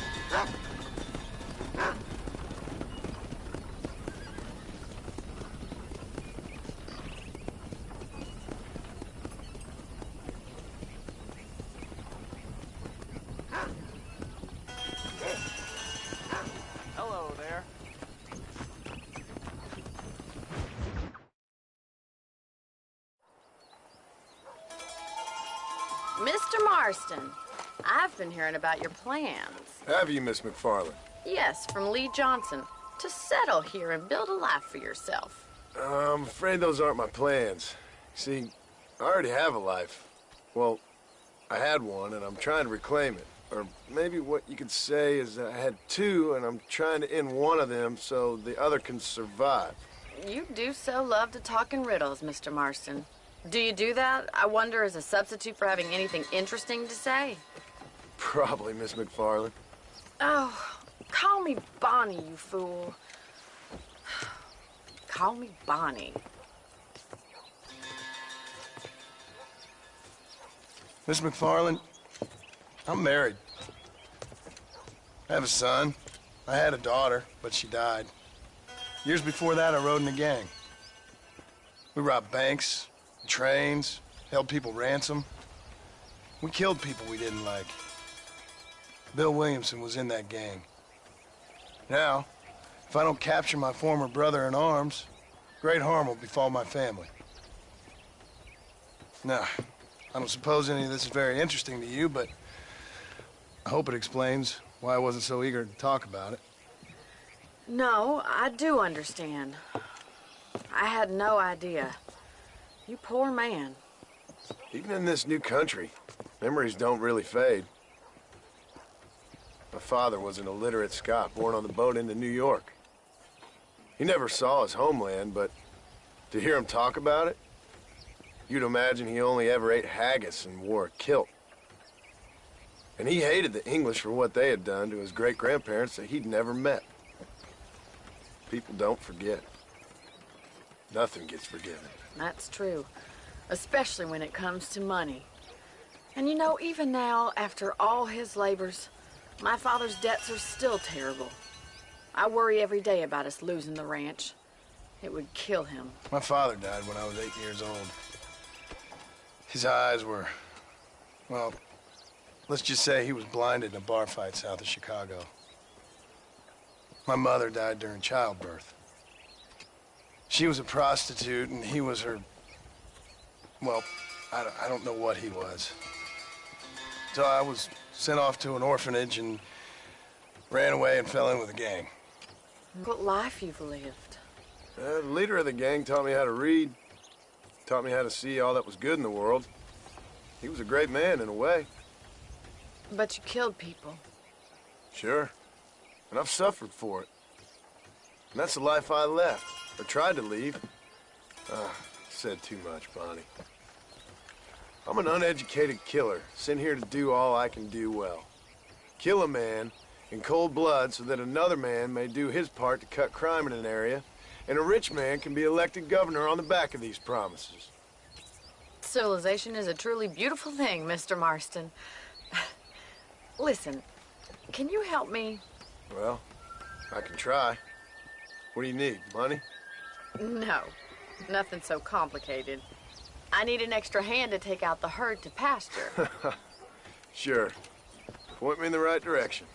Mr. Marston, I've been hearing about your plans. Have you, Miss McFarland? Yes, from Lee Johnson, to settle here and build a life for yourself. I'm afraid those aren't my plans. See, I already have a life. Well, I had one, and I'm trying to reclaim it. Or maybe what you could say is that I had two, and I'm trying to end one of them so the other can survive. You do so love to talk in riddles, Mr. Marston. Do you do that, I wonder, as a substitute for having anything interesting to say? Probably, Miss McFarland. Oh, call me Bonnie, you fool. Call me Bonnie. Miss McFarland, I'm married. I have a son. I had a daughter, but she died. Years before that, I rode in a gang. We robbed banks, trains, held people ransom. We killed people we didn't like. Bill Williamson was in that gang. Now, if I don't capture my former brother in arms, great harm will befall my family. Now, I don't suppose any of this is very interesting to you, but I hope it explains why I wasn't so eager to talk about it. No, I do understand. I had no idea. You poor man. Even in this new country, memories don't really fade. My father was an illiterate Scot born on the boat into New York. He never saw his homeland, but to hear him talk about it, you'd imagine he only ever ate haggis and wore a kilt. And he hated the English for what they had done to his great-grandparents that he'd never met. People don't forget. Nothing gets forgiven. That's true, especially when it comes to money. And you know, even now, after all his labors, my father's debts are still terrible. I worry every day about us losing the ranch. It would kill him. My father died when I was 8 years old. His eyes were, well, let's just say he was blinded in a bar fight south of Chicago. My mother died during childbirth. She was a prostitute, and he was her, well, I don't know what he was. So I was sent off to an orphanage and ran away and fell in with a gang. What life you've lived. The leader of the gang taught me how to read, taught me how to see all that was good in the world. He was a great man in a way. But you killed people. Sure. And I've suffered for it. And that's the life I left, or tried to leave. Said too much, Bonnie. I'm an uneducated killer, sent here to do all I can do well. Kill a man in cold blood so that another man may do his part to cut crime in an area, and a rich man can be elected governor on the back of these promises. Civilization is a truly beautiful thing, Mr. Marston. Listen, can you help me? Well, I can try. What do you need, money? No, nothing so complicated. I need an extra hand to take out the herd to pasture. Sure. Point me in the right direction.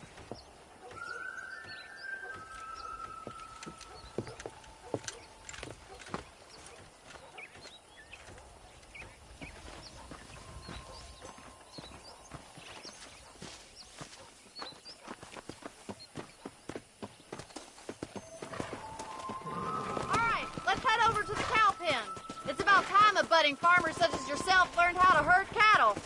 budding farmers such as yourself learned how to herd cattle.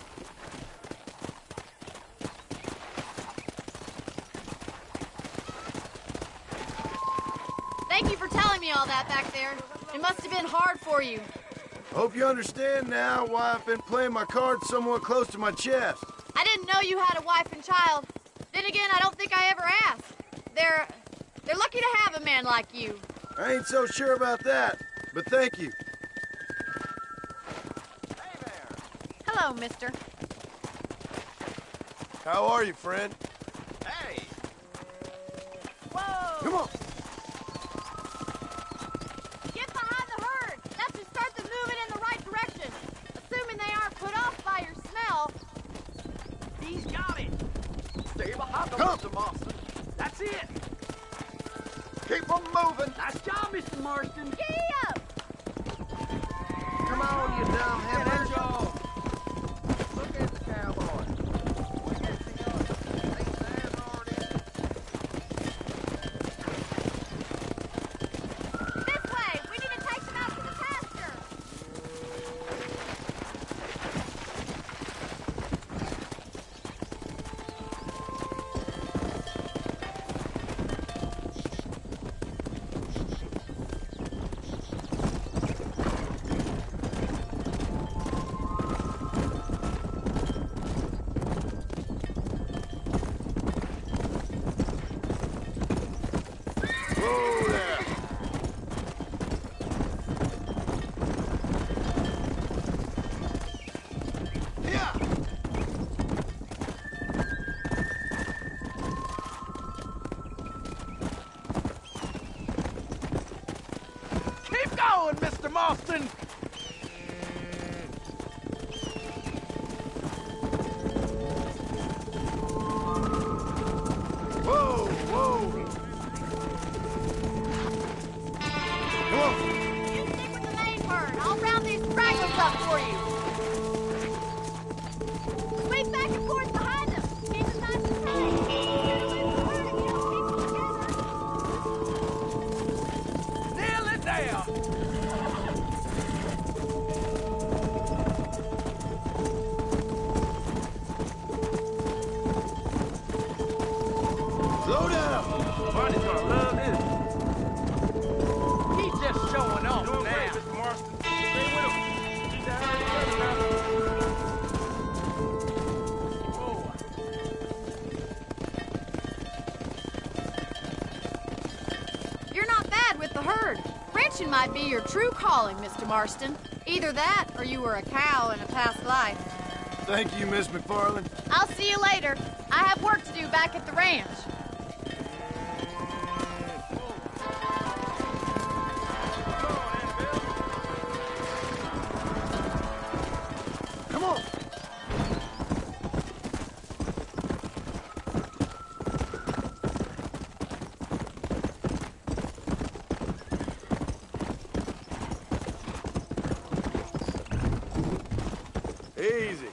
Thank you for telling me all that back there. It must have been hard for you. Hope you understand now why I've been playing my cards somewhat close to my chest. I didn't know you had a wife and child. Then again, I don't think I ever asked. They're lucky to have a man like you. I ain't so sure about that, but thank you. Hello, mister. How are you, friend? Hey! Whoa! Come on! Get behind the herd! That should start them moving in the right direction. Assuming they aren't put off by your smell. He's got it! Stay behind them, Come. Mr. Marston. That's it! Keep them moving! Nice job, Mr. Marston! Giddy up! Come on, you dumb hammer! Look at the going, Mr. Marston! Whoa, whoa! Come on! You stick with the main herd. I'll round these stragglers up for you. Sweep back and forth behind them. Keep us nice and tight. Nail it down! Slow down! Barney's gonna love this. He's just showing off now. Great, Mr. Marston. Stay with him. Keep that herd together now. You're not bad with the herd. Ranching might be your true calling, Mr. Marston. Either that, or you were a cow in a past life. Thank you, Miss McFarland. I'll see you later. I have work to do back at the ranch. Come on! Easy.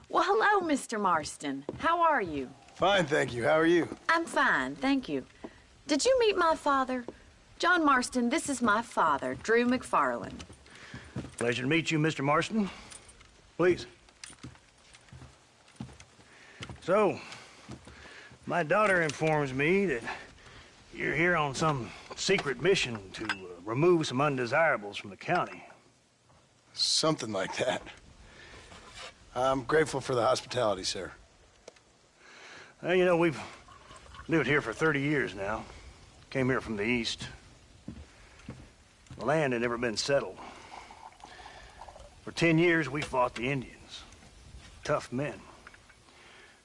Well, hello, Mr. Marston. How are you? Fine, thank you. How are you? I'm fine, thank you. Did you meet my father? John Marston, this is my father, Drew McFarland. Pleasure to meet you, Mr. Marston. Please. So, my daughter informs me that you're here on some secret mission to remove some undesirables from the county. Something like that. I'm grateful for the hospitality, sir. Well, you know, we've lived here for 30 years now. Came here from the east. The land had never been settled. For 10 years, we fought the Indians. Tough men.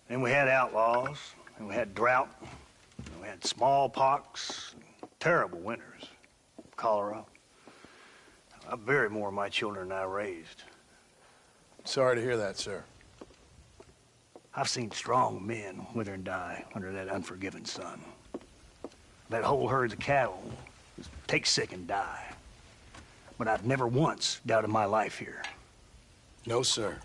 Then we had outlaws, and we had drought, and we had smallpox, and terrible winters, cholera. I buried more of my children than I raised. Sorry to hear that, sir. I've seen strong men wither and die under that unforgiving sun. That whole herds of cattle just take sick and die. But I've never once doubted my life here. No, sir.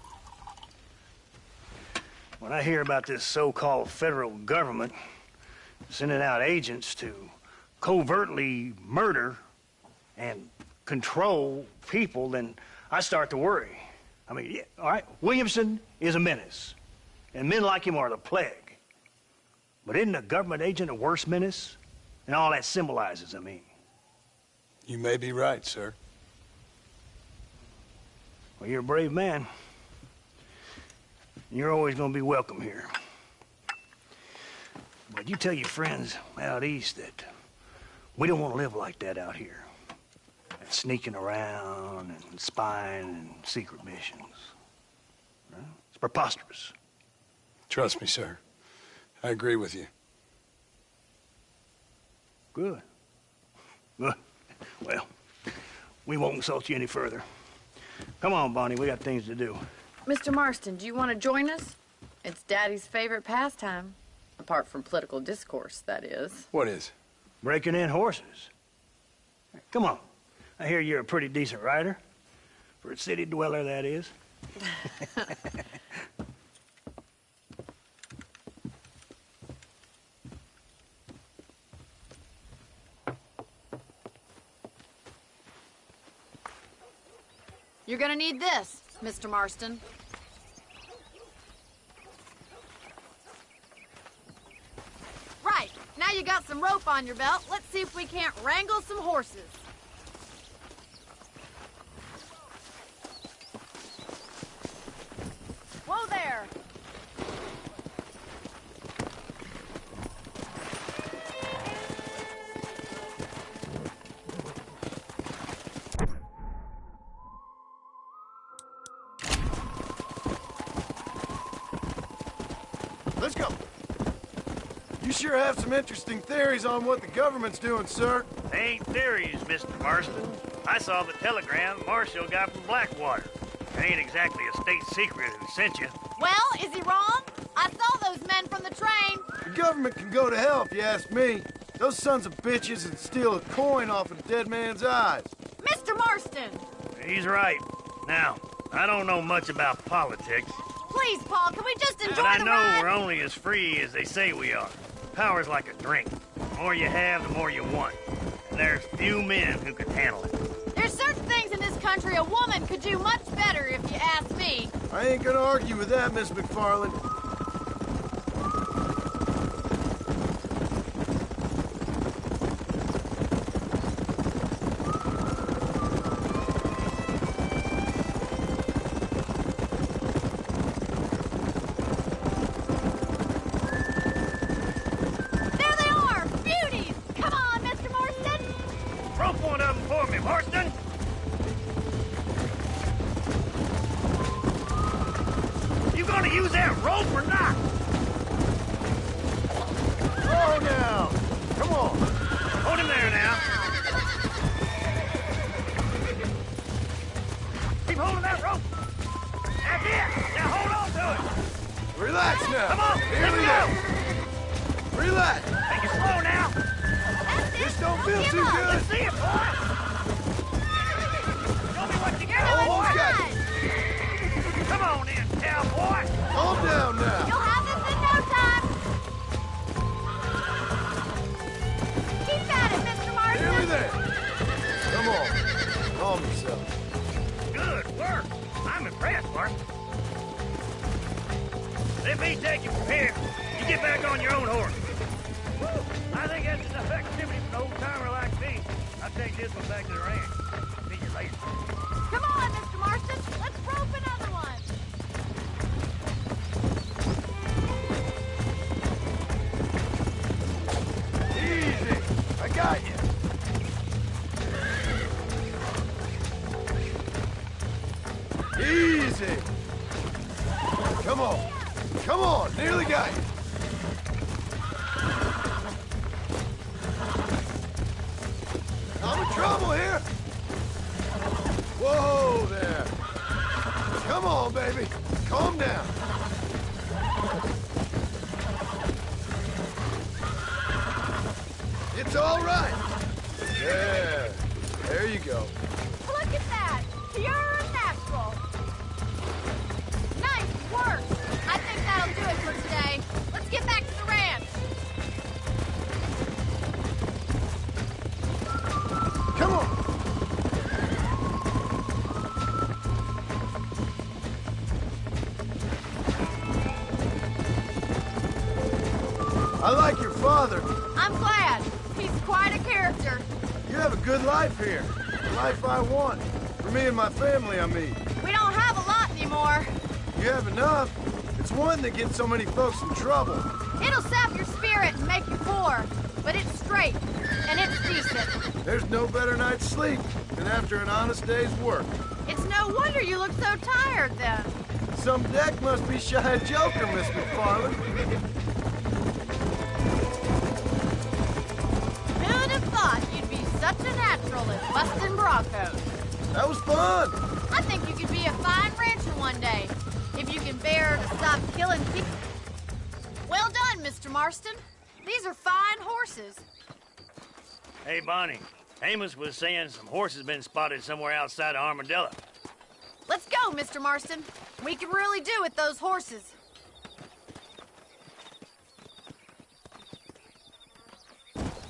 When I hear about this so-called federal government sending out agents to covertly murder and control people, then I start to worry. I mean, yeah, all right, Williamson is a menace. and men like him are the plague. But isn't a government agent a worse menace? And all that symbolizes, I mean. You may be right, sir. Well, you're a brave man. You're always gonna be welcome here. But you tell your friends out east that we don't want to live like that out here. Sneaking around and spying and secret missions. Right? It's preposterous. Trust me, sir. I agree with you. Good. Good. Well, we won't insult you any further. Come on, Bonnie, we got things to do. Mr. Marston, do you want to join us? It's Daddy's favorite pastime. Apart from political discourse, that is. What is? Breaking in horses. Come on. I hear you're a pretty decent rider. For a city dweller, that is. You're gonna need this, Mr. Marston. Right, now you got some rope on your belt, let's see if we can't wrangle some horses. Whoa there! Let's go. You sure have some interesting theories on what the government's doing, sir. They ain't theories, Mr. Marston. I saw the telegram Marshall got from Blackwater. It ain't exactly a state secret who sent you. Well, is he wrong? I saw those men from the train. The government can go to hell if you ask me. Those sons of bitches would steal a coin off a dead man's eyes. Mr. Marston! He's right. Now, I don't know much about politics. Please, Paul, can we just enjoy But I the know ride? we're only as free as they say we are. Power's like a drink. The more you have, the more you want. And there's few men who can handle it. There's certain things in this country a woman could do much better, if you ask me. I ain't gonna argue with that, Miss McFarland. There they are! Beauties! Come on, Mr. Marston! Rope one of them for me, Marston! You gonna use that rope or not? Oh, now! Come on! Hold him there now. Keep holding that rope. That's it. Now hold on to it. Relax now! Come on, Here let we me go! go. Relax! Take it slow now. This don't feel too good! Let's see it, boy. Show me what you got, Almost boy. got it! Come on in, cowboy. Calm down now! You'll have this in no time! Keep at it, Mr. Marston! Nearly there! Come on, calm yourself. Good work. I'm impressed, Marston. Let me take you from here. You get back on your own horse. Woo. I think that's enough activity for an old-timer like me. I'll take this one back to the ranch. See you later. Come on, Mr. Marston! Let's rope another one! Easy! I got you! Easy! Come on! Come on! Nearly got you! I'm in trouble here! Whoa there! Come on, baby! Calm down! It's all right! There! There you go. Look at that! Pure natural! Nice work! I think that'll do it for today. Let's get back to the ranch. Come on! I like your father. I'm glad. He's quite a character. You have a good life here. The life I want. For me and my family, I mean. We don't have a lot anymore. You have enough. It's one that gets so many folks in trouble. It'll sap your spirit and make you poor. But it's straight, and it's decent. There's no better night's sleep than after an honest day's work. It's no wonder you look so tired, then. Some deck must be shy of Joker, Miss McFarland. Who'd have thought you'd be such a natural at busting Broncos? That was fun. I think you could be a fine rancher one day, if you can bear to stop killing people. Well done, Mr. Marston. These are fine horses. Hey, Bonnie. Amos was saying some horses been spotted somewhere outside of Armadillo. Let's go, Mr. Marston. We can really do with those horses.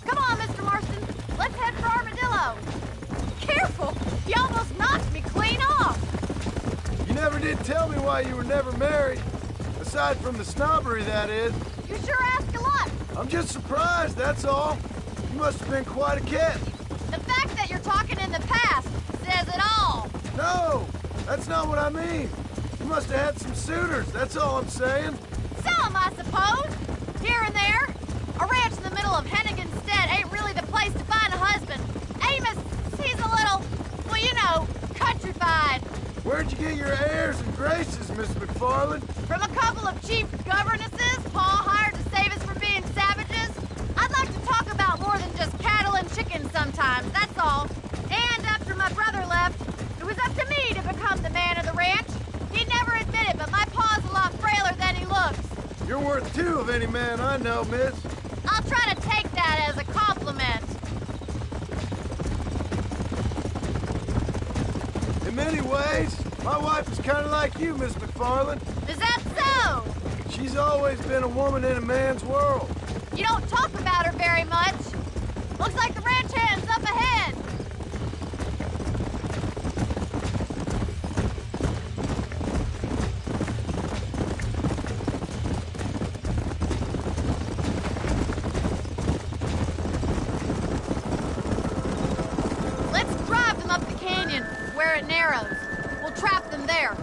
Come on, Mr. Marston. Let's head for Armadillo. Careful! You almost knocked me clean off. You never did tell me why you were never married. Aside from the snobbery, that is. You sure ask a lot. I'm just surprised, that's all. You must have been quite a catch. The fact that you're talking in the past says it all. No, that's not what I mean. You must have had some suitors, that's all I'm saying. Some, I suppose. Here and there. A ranch in the middle of Hennigan's Stead ain't really the place to find a husband. Amos, he's a little, well, you know, countrified. Where'd you get your airs and graces, Miss McFarland? From a couple of cheap governesses Pa hired to save us from being savages. I'd like to talk about more than just cattle and chickens sometimes, that's all. And after my brother left, it was up to me to become the man of the ranch. He'd never admit it, but my pa's a lot frailer than he looks. You're worth two of any man I know, miss. I'll try to take that as a compliment. In many ways, my wife is kind of like you, Miss McFarland. Is that so? She's always been a woman in a man's world. You don't talk about her very much. Looks like the ranch hand's up ahead. Let's drive them up the canyon where it narrows. We'll trap them there.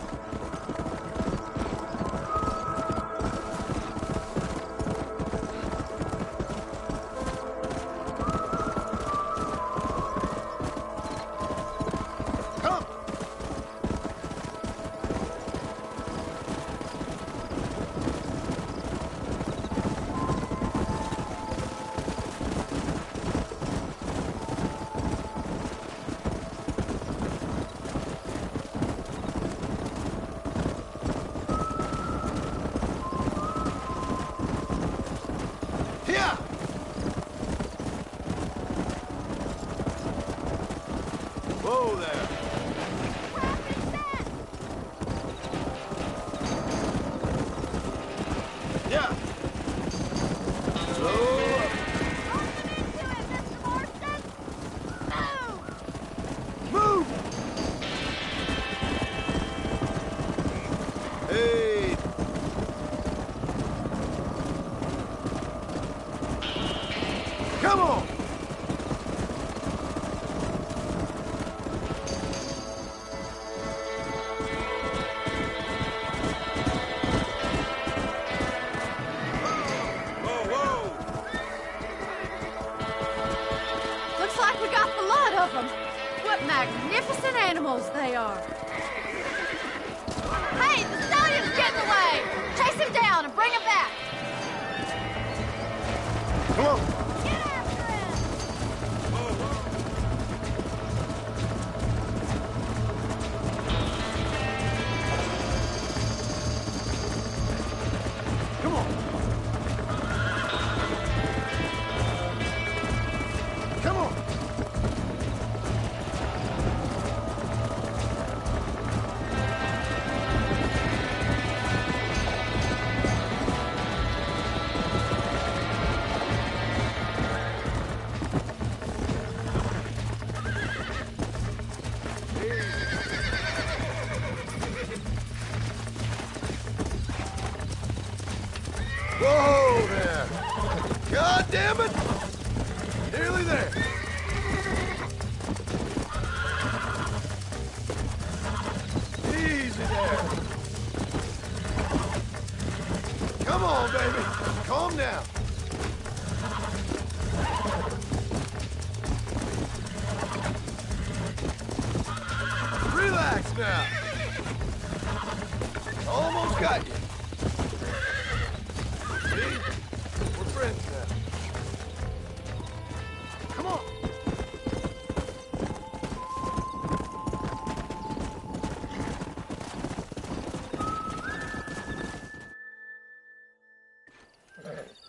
Whoa there. Yeah. Slow up. Move. Hey. Come on. Of them. What magnificent animals they are. Hey, the stallion's getting away. Chase him down and bring him back. Come on. Get after him. Come on. Come on. Whoa there! God damn it! Nearly there. Easy there. Come on, baby. Calm down. Relax now. Almost got you. See? We're friends now. Come on.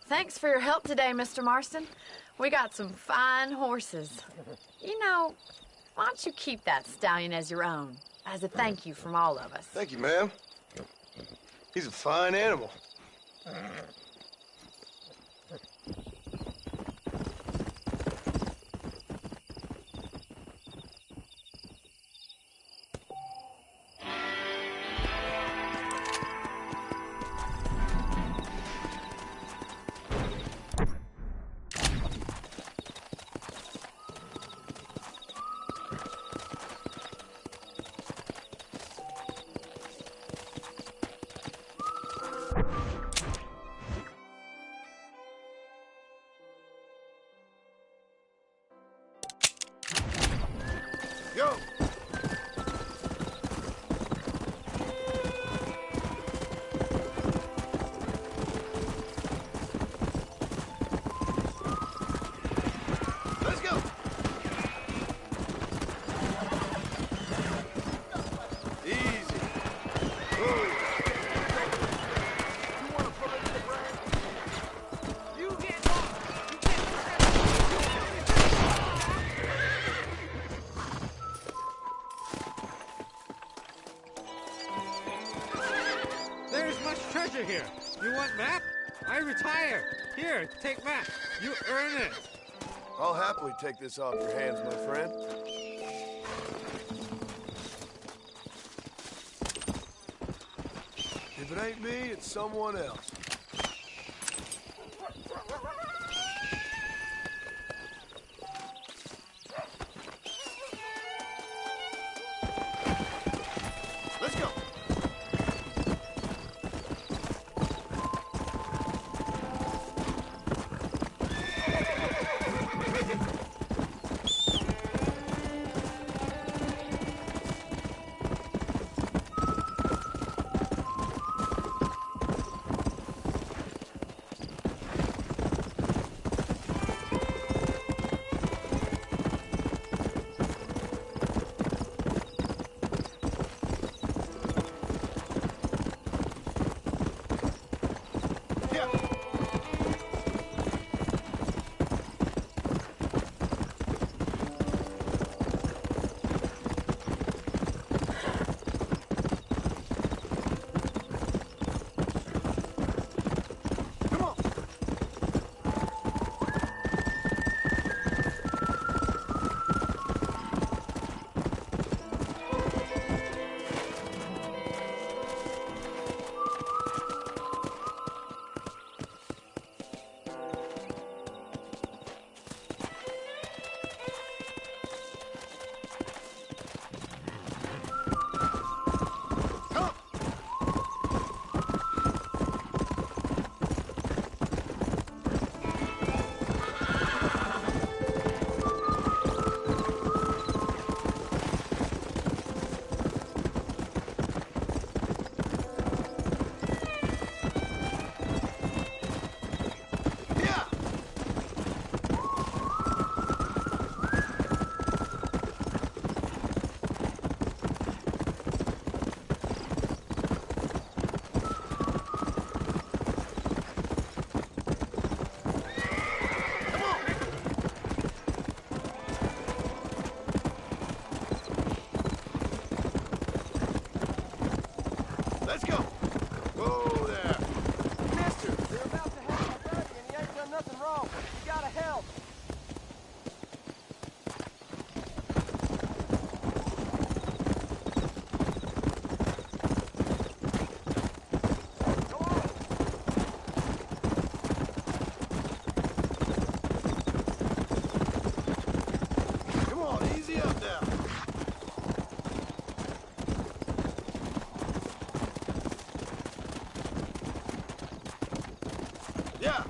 Thanks for your help today, Mr. Marston. We got some fine horses. You know, why don't you keep that stallion as your own, as a thank you from all of us? Thank you, ma'am. He's a fine animal. Go! Let's go! Easy. Move. You wanna put it in the brand? You get off! There's much treasure here. You want map? I retire. Here, take map. You earn it. I'll happily take this off your hands, my friend. If it ain't me, it's someone else. Let's go. Yeah.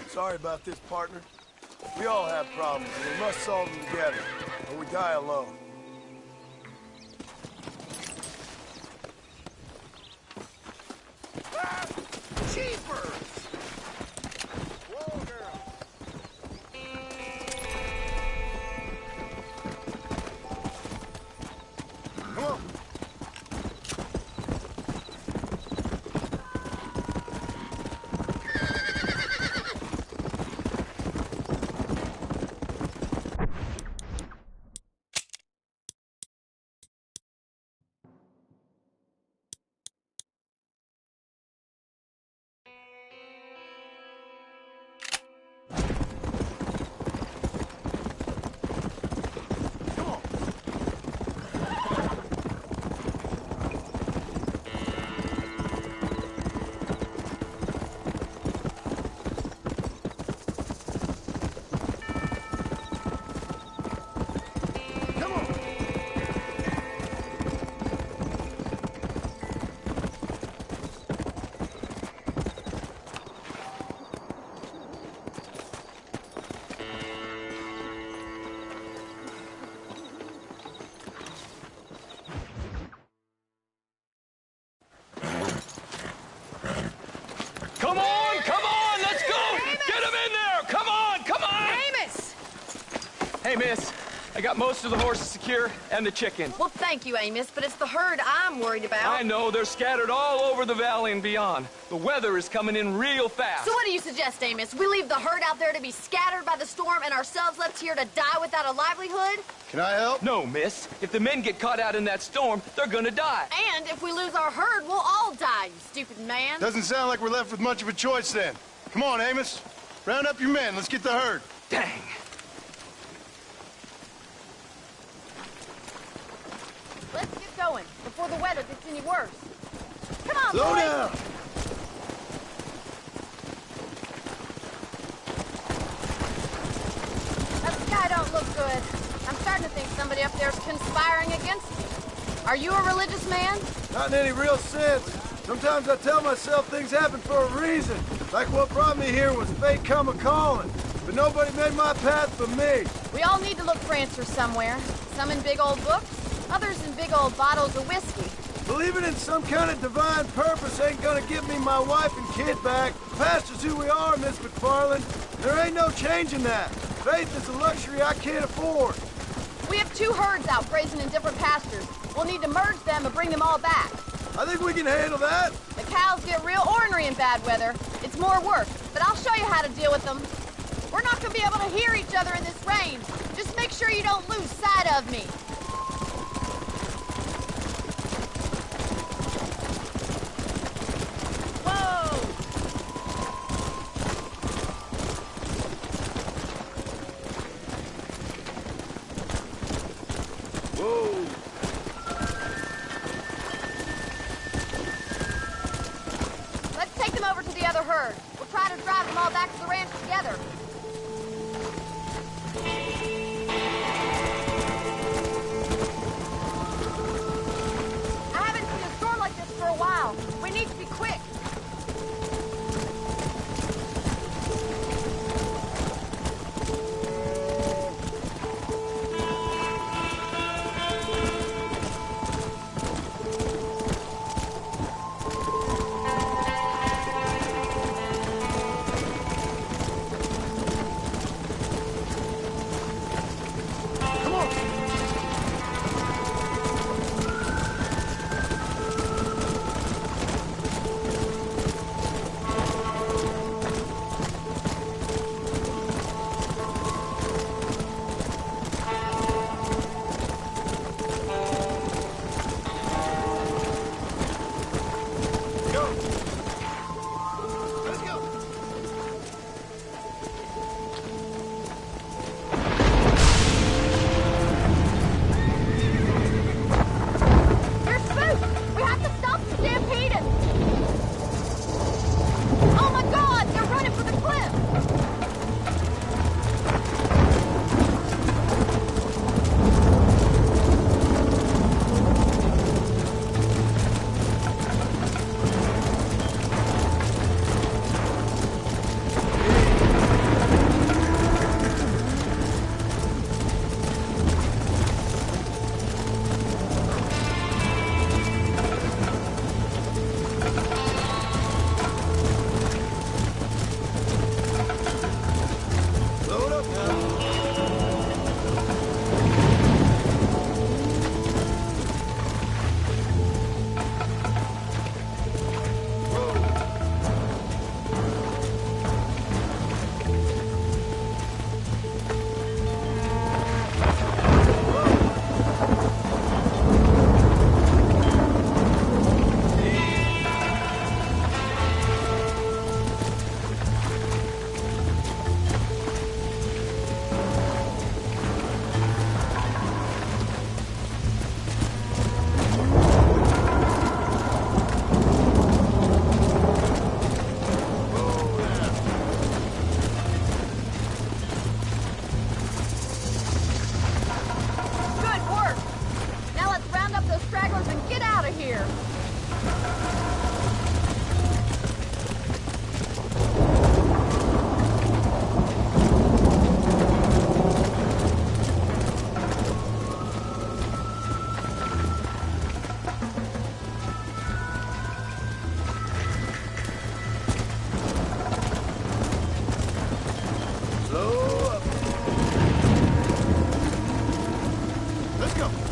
Sorry about this, partner. We all have problems, and we must solve them together, or we die alone. Ah! Cheapers! Whoa, girl! Come on! Hey, miss. I got most of the horses secure and the chicken. Well, thank you, Amos, but it's the herd I'm worried about. I know. They're scattered all over the valley and beyond. The weather is coming in real fast. So what do you suggest, Amos? We leave the herd out there to be scattered by the storm and ourselves left here to die without a livelihood? Can I help? No, miss. If the men get caught out in that storm, they're gonna die. And if we lose our herd, we'll all die, you stupid man. Doesn't sound like we're left with much of a choice then. Come on, Amos. Round up your men. Let's get the herd. Dang. Let's get going before the weather gets any worse. Come on, Slow boys. down. That sky don't look good. I'm starting to think somebody up there's conspiring against me. Are you a religious man? Not in any real sense. Sometimes I tell myself things happen for a reason. Like what brought me here was fate come a-calling. But nobody made my path but me. We all need to look for answers somewhere. Some in big old books, others in big old bottles of whiskey. Believing in some kind of divine purpose ain't gonna give me my wife and kid back. Past is who we are, Miss McFarland. There ain't no changing that. Faith is a luxury I can't afford. We have 2 herds out grazing in different pastures. We'll need to merge them and bring them all back. I think we can handle that. The cows get real ornery in bad weather. It's more work, but I'll show you how to deal with them. We're not gonna be able to hear each other in this rain. Just make sure you don't lose sight of me. Let's go.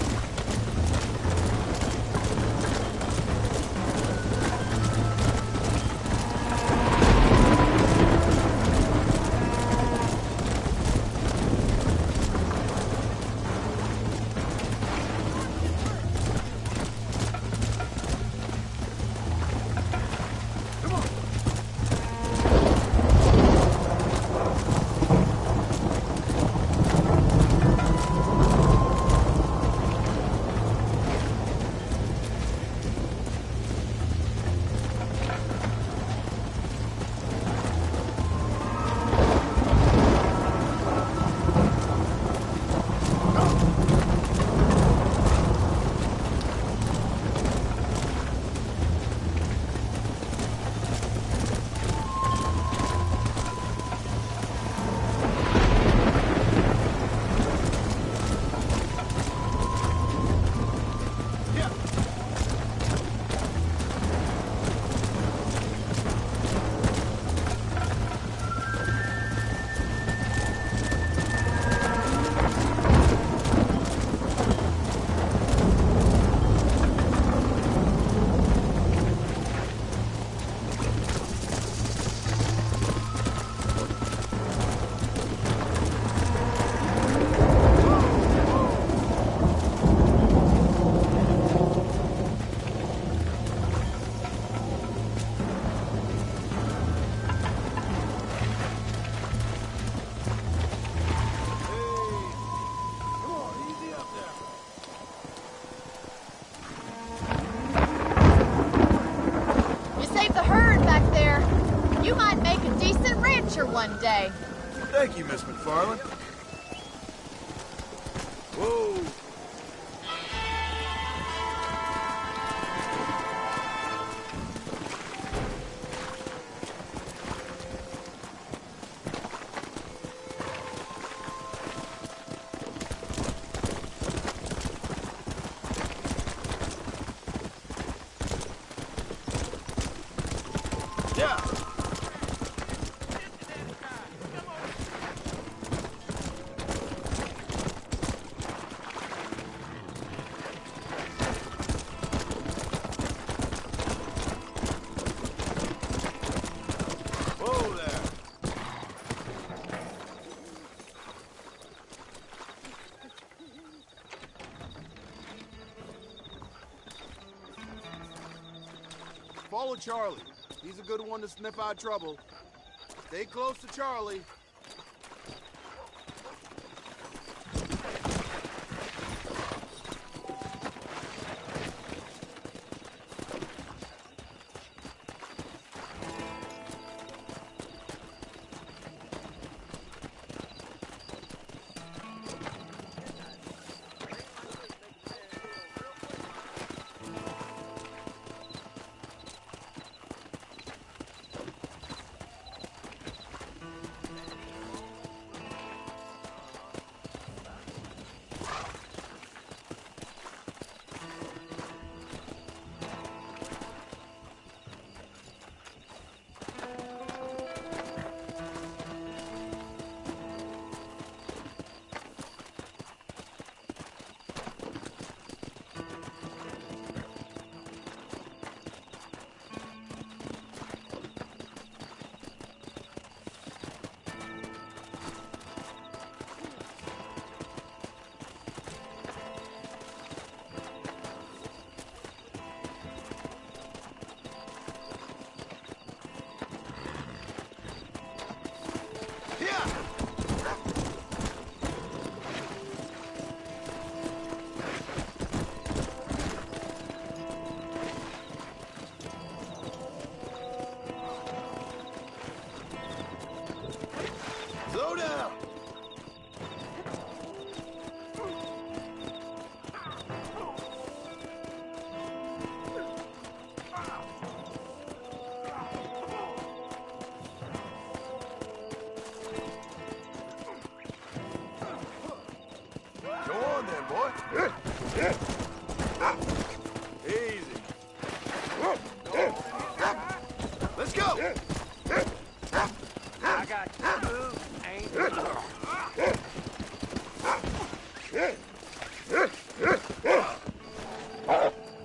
One day. Thank you, Miss McFarland. Whoa. Yeah. Follow Charlie. He's a good one to sniff out trouble. Stay close to Charlie.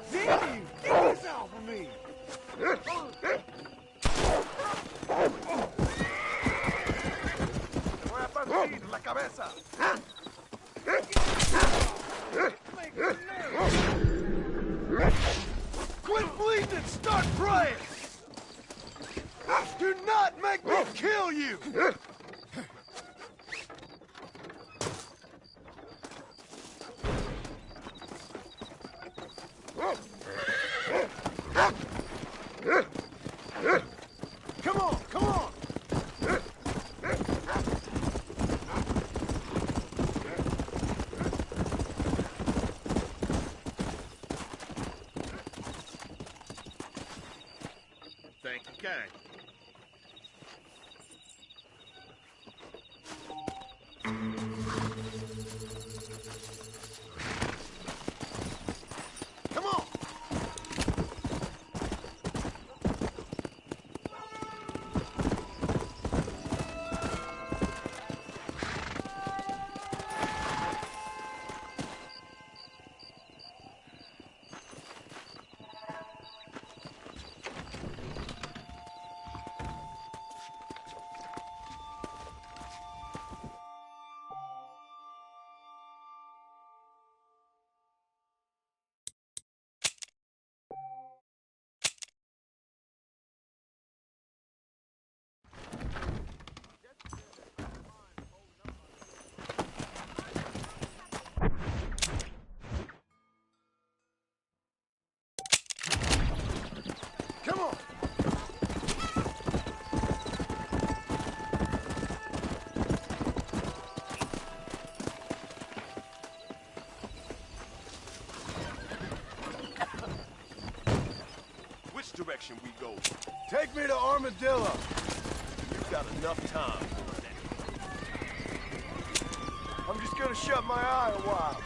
Steve, get this off of me! Voy a partir la cabeza. Quit bleeding and start praying! Do not make me kill you! Come on, come on! Thank you, kind. Come on! Come on! Which direction we go? Take me to Armadillo. You've got enough time. I'm just gonna shut my eye a while.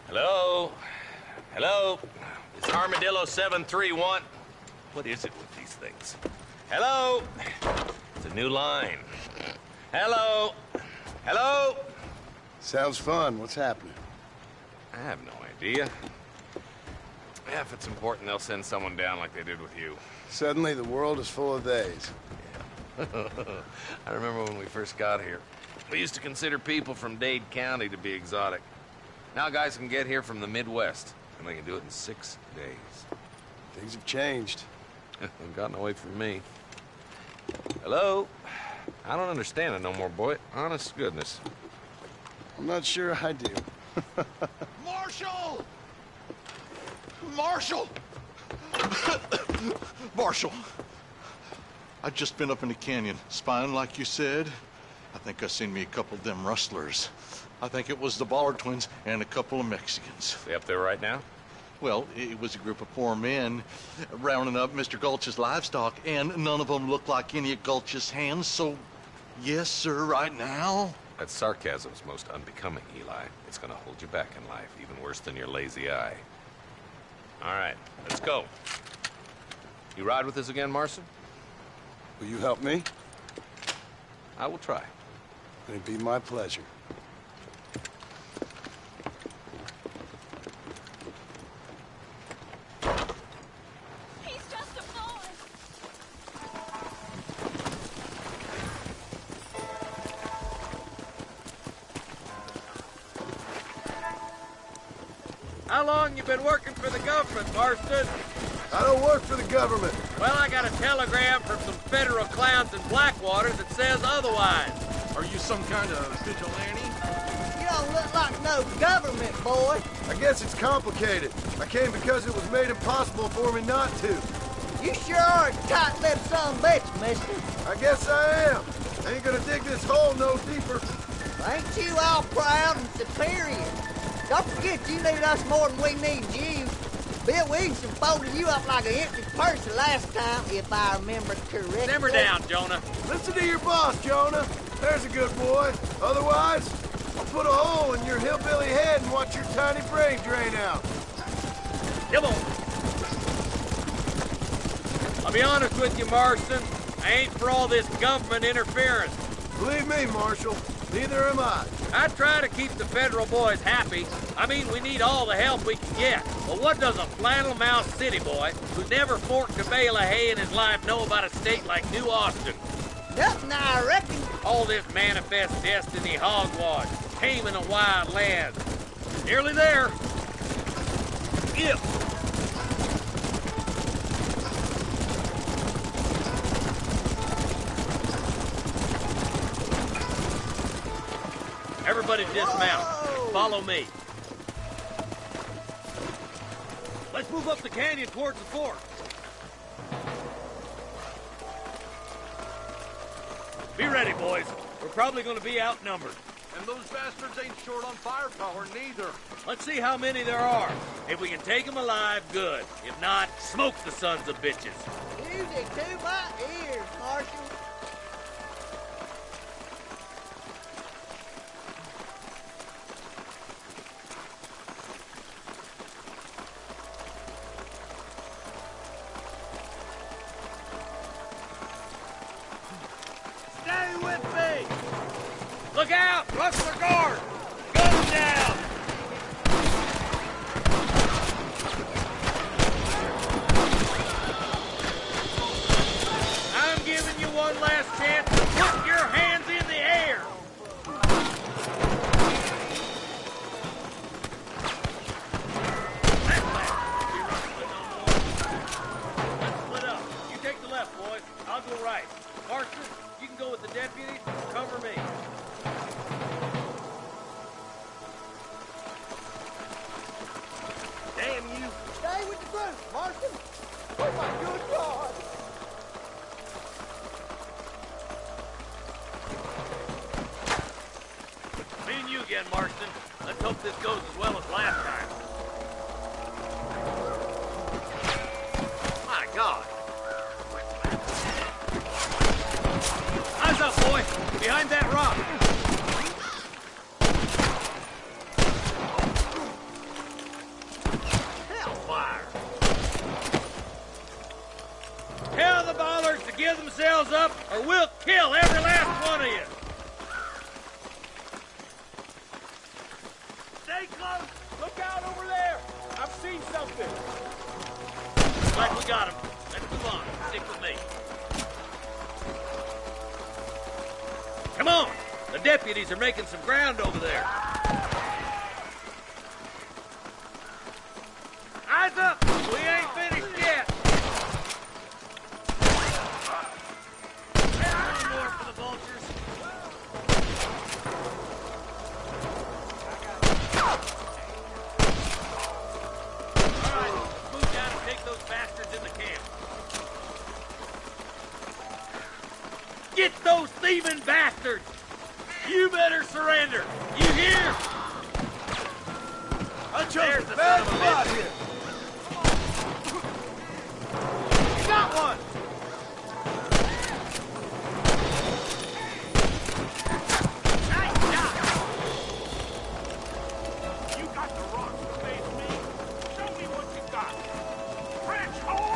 Hello? Hello? It's Armadillo 731. What is it with these things? Hello? It's a new line. Hello? Hello? Sounds fun. What's happening? I have no idea. Yeah, if it's important, they'll send someone down like they did with you. Suddenly, the world is full of theys. I remember when we first got here. We used to consider people from Dade County to be exotic. Now guys can get here from the Midwest, and they can do it in 6 days. Things have changed. They've gotten away from me. Hello? I don't understand it no more, boy. Honest to goodness. I'm not sure I do. Marshal! Marshal! Marshal! I just been up in the canyon, spying like you said. I think I seen me a couple of them rustlers. I think it was the Ballard twins and a couple of Mexicans. They up there right now? Well, it was a group of poor men rounding up Mr. Gulch's livestock, and none of them looked like any of Gulch's hands, so yes, sir, right now. That sarcasm's most unbecoming, Eli. It's gonna hold you back in life, even worse than your lazy eye. All right, let's go. You ride with us again, Marson? Will you help me? I will try. It'd be my pleasure. He's just a boy. How long you been working for the government, Marston? I don't work for the government. Well, I got a telegram from some federal clowns in Blackwater that says otherwise. Are you some kind of vigilante? You don't look like no government, boy. I guess it's complicated. I came because it was made impossible for me not to. You sure are a tight-lipped son of a bitch, mister. I guess I am. I ain't gonna dig this hole no deeper. Ain't you all proud and superior? Don't forget you need us more than we need you. Bill Williamson folded you up like an empty purse the last time, if I remember correctly. Simmer down, Jonah. Listen to your boss, Jonah. There's a good boy. Otherwise, I'll put a hole in your hillbilly head and watch your tiny brain drain out. Come on. I'll be honest with you, Marston. I ain't for all this government interference. Believe me, Marshal, neither am I. I try to keep the federal boys happy. I mean, we need all the help we can get. But what does a flannel-mouthed city boy who's never forked a bale of hay in his life know about a state like New Austin? Nothing, I reckon. All this manifest destiny hogwash, taming a wild land. Nearly there. Yep. Everybody dismount. Follow me. Let's move up the canyon towards the fort. Be ready, boys. We're probably going to be outnumbered. And those bastards ain't short on firepower, neither. Let's see how many there are. If we can take them alive, good. If not, smoke the sons of bitches. Music to my ears, Marshal. Stay with me! Look out! Rustler guard! Guns down! I'm giving you one last chance to put your hands in the air! That's left. Be rustling no more. Let's split up. You take the left, boys. I'll go right. Marston, you can go with the deputies. Cover me. Damn you! Stay with the group, Marston. Oh, my good God. Me and you again, Marston. Let's hope this goes as well as last time. My God! Eyes up, boy! Behind that rock! Hellfire! Tell the ballers to give themselves up, or we'll kill every last one of you! Stay close! Look out over there! I've seen something! Like we got him. Let's move on. Stick with me. Come on! The deputies are making some ground over there. Eyes up! We ain't finished yet! One more for the vultures. All right, let's move down and take those bastards in the camp. Get those thieving bastards! You better surrender! You hear? I chose a bad spot here. You got one! Nice job! You got the rocks to face me? Show me what you got! French hole!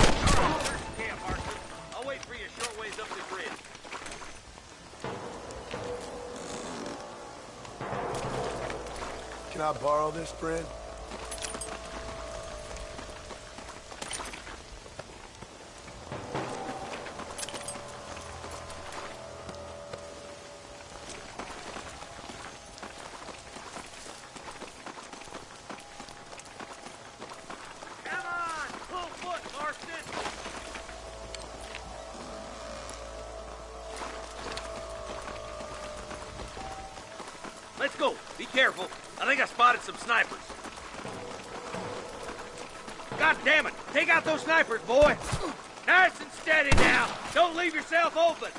There's the camp, Marston. I'll wait for you a short ways up the bridge. Can I borrow this, friend? Come on! Full foot, Marston! Let's go. Be careful. I think I spotted some snipers. God damn it! Take out those snipers, boy! Nice and steady now! Don't leave yourself open!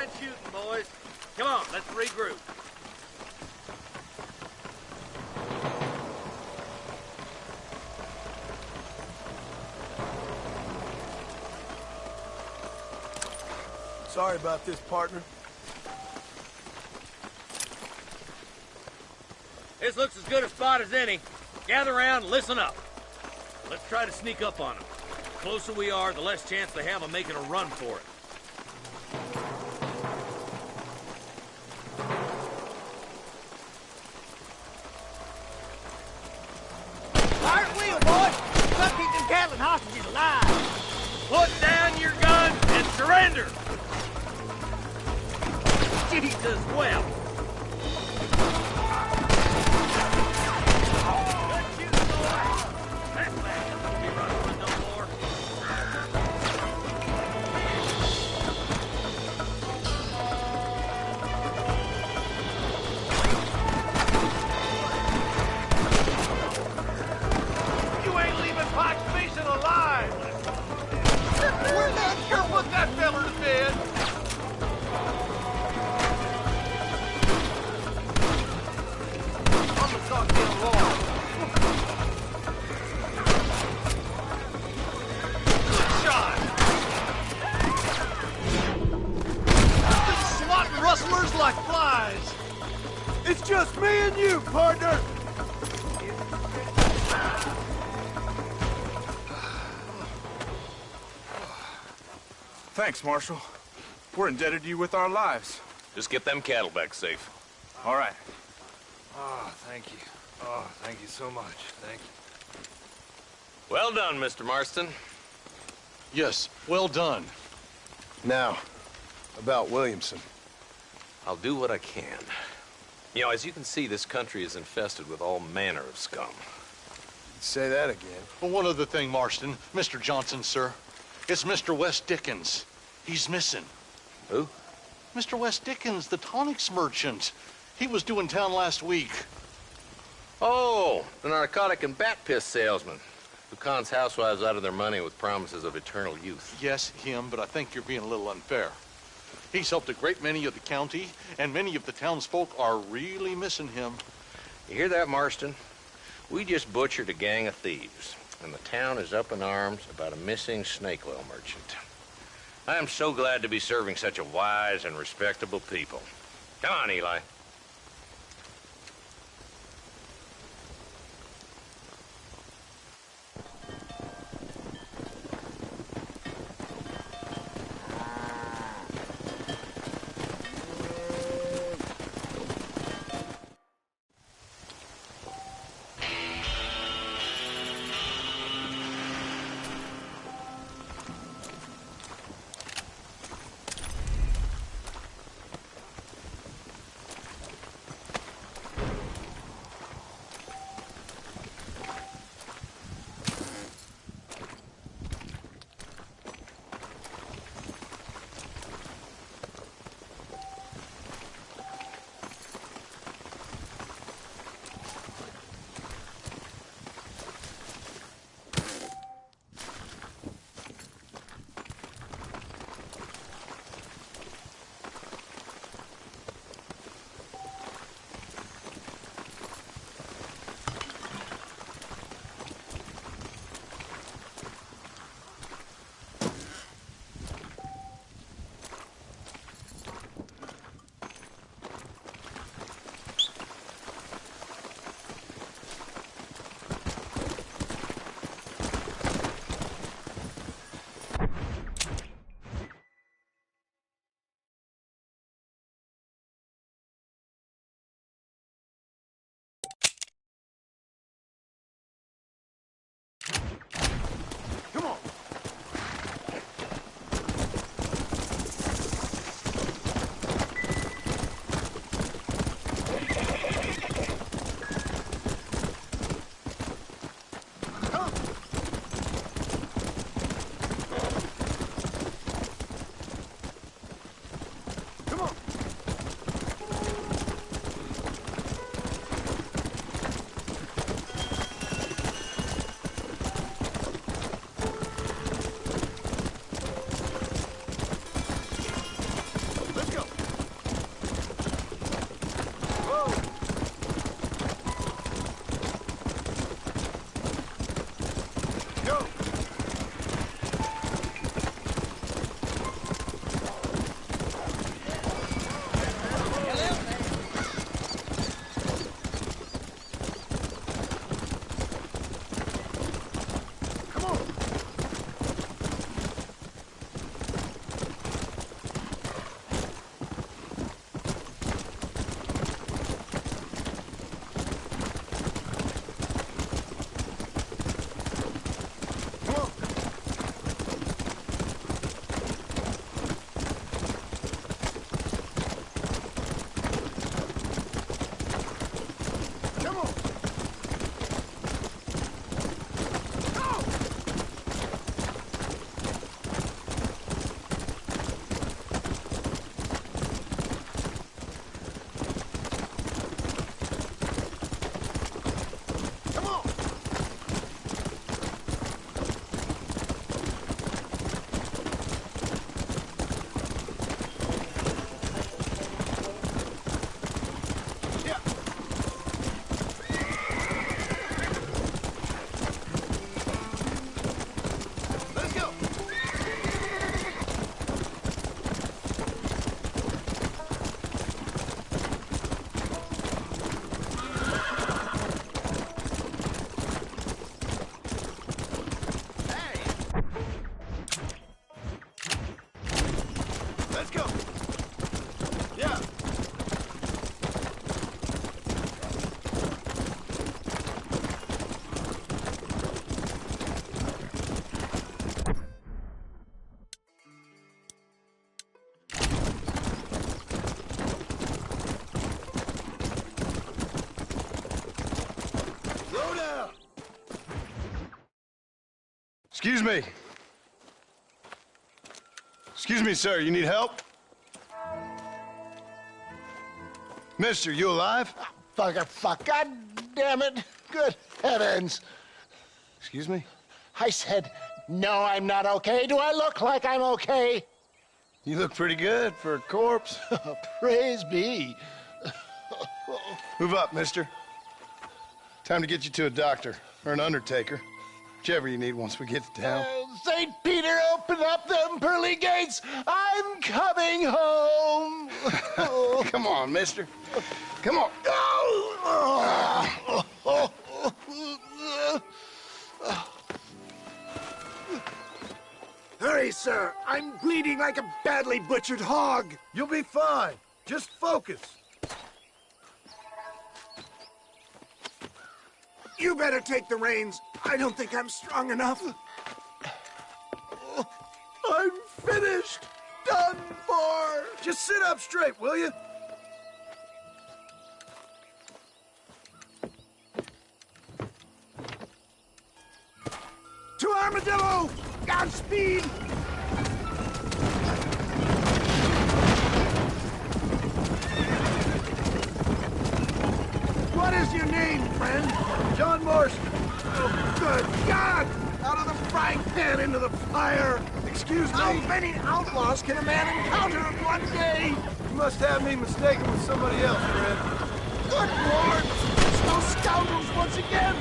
mind shooting, boys. Come on, let's regroup. Sorry about this, partner. This looks as good a spot as any. Gather around and listen up. Let's try to sneak up on them. The closer we are, the less chance they have of making a run for it. Wheel, boys! Let's keep them cattle and hostages alive! Put down your guns and surrender! Jesus, well. Like flies. It's just me and you, partner. Thanks, Marshal. We're indebted to you with our lives. Just get them cattle back safe. All right. Oh, thank you. Oh, thank you so much. Thank you. Well done, Mr. Marston. Yes, well done. Now, about Williamson. I'll do what I can. You know, as you can see, this country is infested with all manner of scum. Say that again. Well, one other thing, Marston. Mr. Johnson, sir. It's Mr. Wes Dickens. He's missing. Who? Mr. Wes Dickens, the tonics merchant. He was due in town last week. Oh, the narcotic and bat piss salesman who cons housewives out of their money with promises of eternal youth. Yes, him, but I think you're being a little unfair. He's helped a great many of the county, and many of the townsfolk are really missing him. You hear that, Marston? We just butchered a gang of thieves, and the town is up in arms about a missing snake oil merchant. I am so glad to be serving such a wise and respectable people. Come on, Eli. Excuse me. Excuse me, sir. You need help? Mister, you alive? Fuck. God damn it. Good heavens. Excuse me? I said, no, I'm not okay. Do I look like I'm okay? You look pretty good for a corpse. Praise be. Move up, mister. Time to get you to a doctor or an undertaker. Whichever you need once we get to town. St. Peter, open up them pearly gates. I'm coming home. Come on, mister. Come on. Hurry, sir. I'm bleeding like a badly butchered hog. You'll be fine. Just focus. You better take the reins. I don't think I'm strong enough. I'm finished. Done for. Just sit up straight, will you? To Armadillo! Godspeed! What is your name, friend? John Marston. Oh, good God! Out of the frying pan into the fire! Excuse me? How many outlaws can a man encounter in one day? You must have me mistaken with somebody else, friend. Good Lord! It's those scoundrels once again!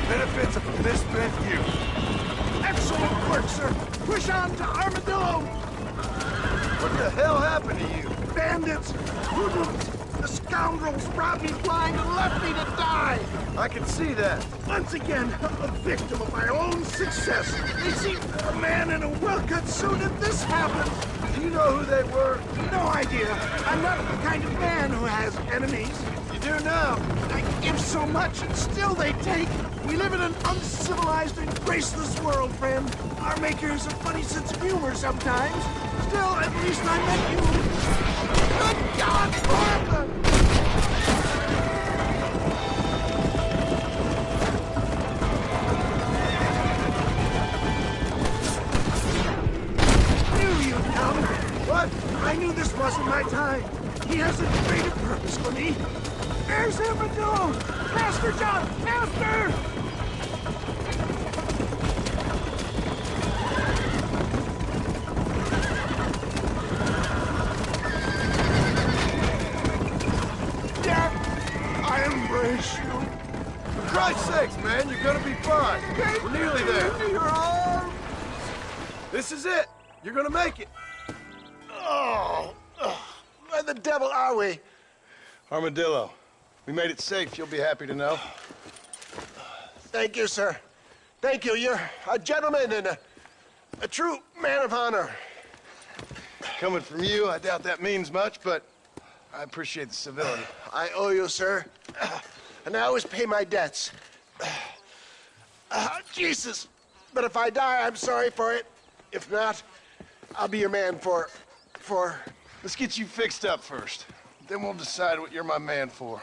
Benefits of a misspent youth. Excellent work, sir! Push on to Armadillo! What the hell happened to you? Bandits! Hoodlums! The scoundrels robbed me blind and left me to die! I can see that. Once again, a victim of my own success. They seemed a man in a well-cut suit and this happened. Do you know who they were? No idea. I'm not the kind of man who has enemies. You do now. I give so much and still they take. We live in an uncivilized and graceless world, friend. Our maker has a funny sense of humor sometimes. Still, at least I met you. Good God, Martha! Knew you'd come. What? I knew this wasn't my time. He has a greater purpose for me. There's Armadillo! Master John! Master! For Christ's sakes, man, you're gonna be fine. We're nearly there. Your arm. This is it. You're gonna make it. Where the devil are we? Armadillo. We made it safe, you'll be happy to know. Thank you, sir. Thank you. You're a gentleman and a true man of honor. Coming from you, I doubt that means much, but I appreciate the civility. I owe you, sir. And I always pay my debts. Jesus. But if I die, I'm sorry for it. If not, I'll be your man for... Let's get you fixed up first. Then we'll decide what you're my man for.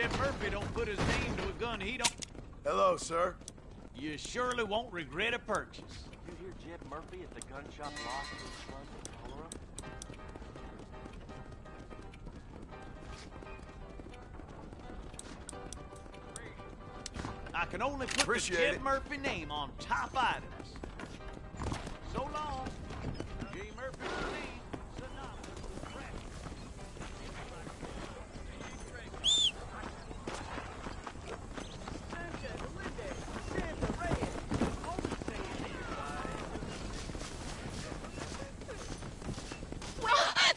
Jed Murphy don't put his name to a gun he don't... Hello, sir. You surely won't regret a purchase. You hear Jed Murphy at the gun shop lost his flood with cholera? I can only put the Jed Murphy name on top items. So long. J. Murphy's name.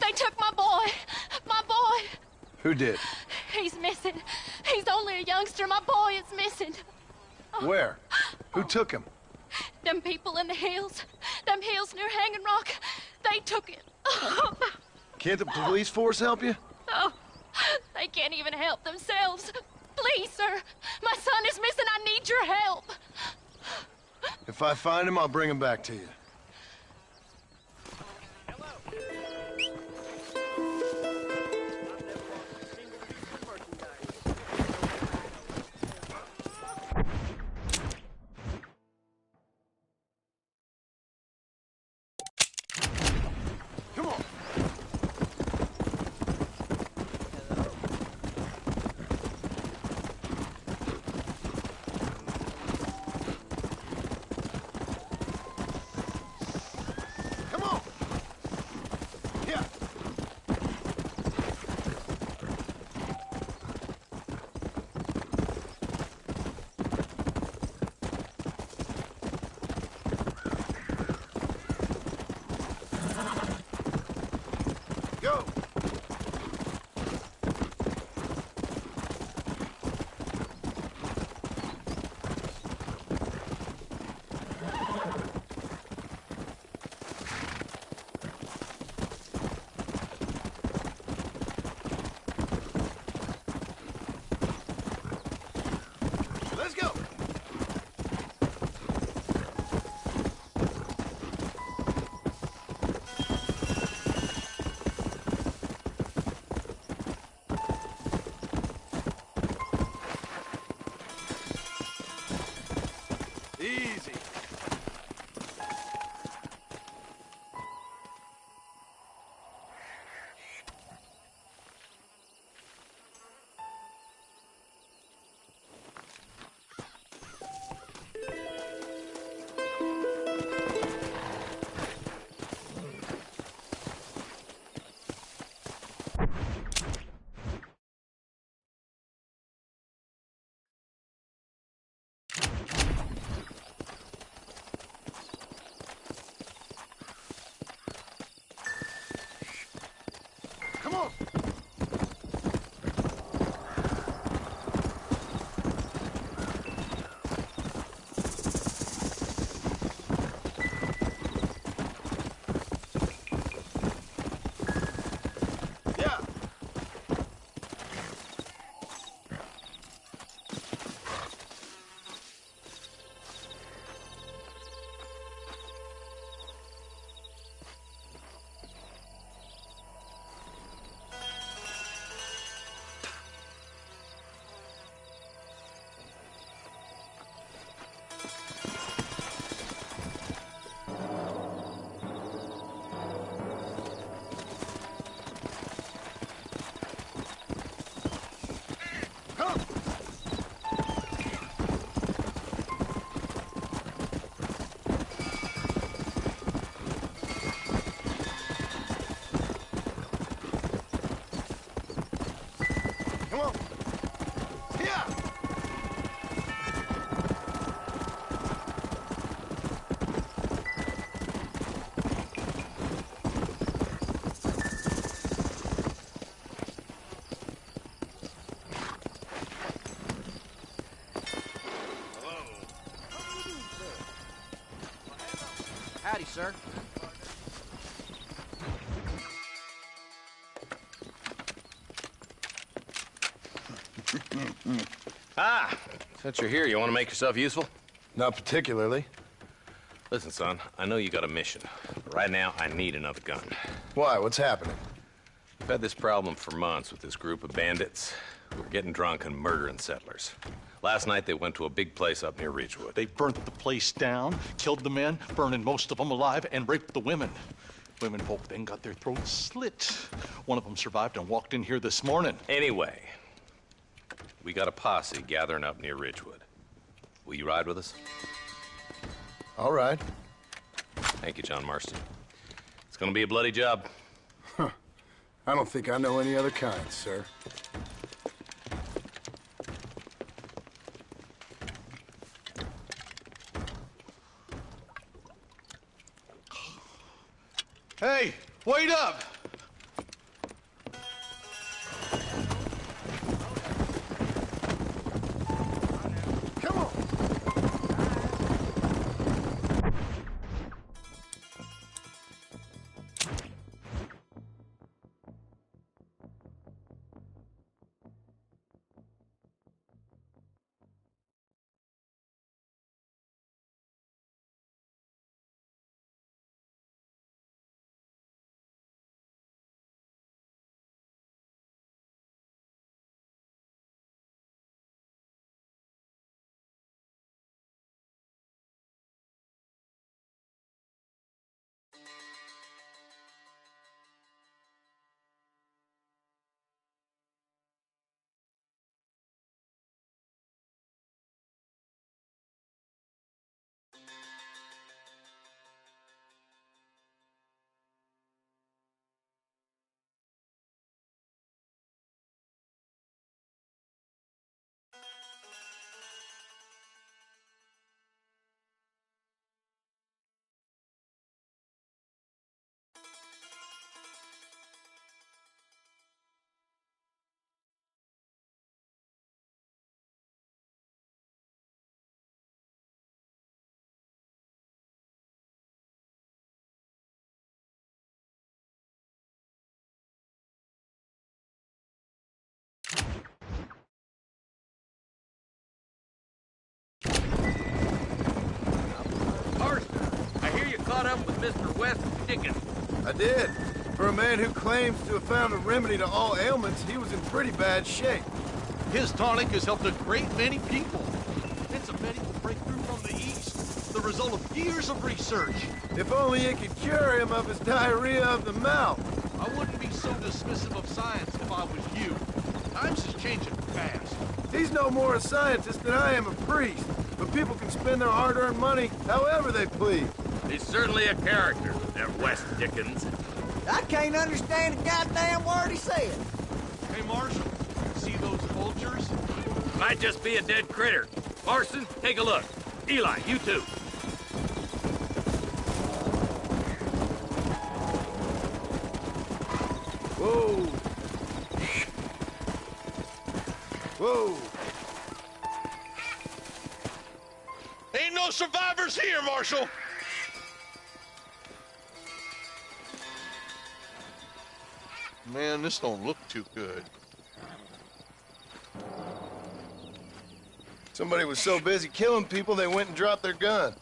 They took my boy. My boy. Who did? He's missing. He's only a youngster. My boy is missing. Where? Who took him? Them people in the hills. Them hills near Hanging Rock. They took it. Can't the police force help you? Oh, they can't even help themselves. Please, sir. My son is missing. I need your help. If I find him, I'll bring him back to you. Easy. Howdy, sir. Since you're here, you want to make yourself useful? Not particularly. Listen, son, I know you got a mission. But right now, I need another gun. Why? What's happening? We've had this problem for months with this group of bandits. who were getting drunk and murdering settlers. Last night, they went to a big place up near Ridgewood. They burnt the place down, killed the men, burning most of them alive, and raped the women. Women folk then got their throats slit. One of them survived and walked in here this morning. Anyway, we got a posse gathering up near Ridgewood. Will you ride with us? All right. Thank you, John Marston. It's gonna be a bloody job. Huh. I don't think I know any other kind, sir. Hey, wait up! Come on! Caught up with Mr. West Dickens. I did. For a man who claims to have found a remedy to all ailments, he was in pretty bad shape. His tonic has helped a great many people. It's a medical breakthrough from the East, the result of years of research. If only it could cure him of his diarrhea of the mouth. I wouldn't be so dismissive of science if I was you. Times is changing fast. He's no more a scientist than I am a priest, but people can spend their hard-earned money however they please. He's certainly a character, that West Dickens. I can't understand a goddamn word he said. Hey, Marshal, see those vultures? Might just be a dead critter. Marston, take a look. Eli, you too. Whoa. Whoa. Ain't no survivors here, Marshal. Man, this don't look too good. Somebody was so busy killing people, they went and dropped their gun.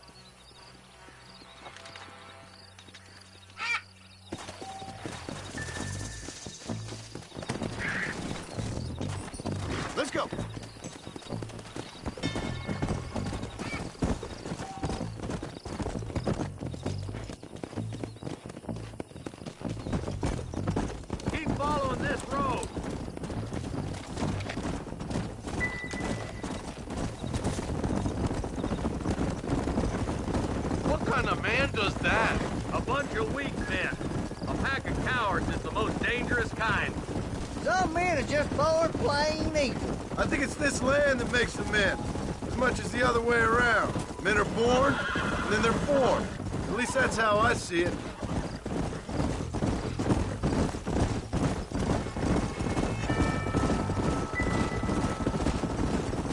Let's go. Following this road. What kind of man does that? A bunch of weak men. A pack of cowards is the most dangerous kind. Some men are just born plain evil. I think it's this land that makes them men, as much as the other way around. Men are born, and then they're formed. At least that's how I see it.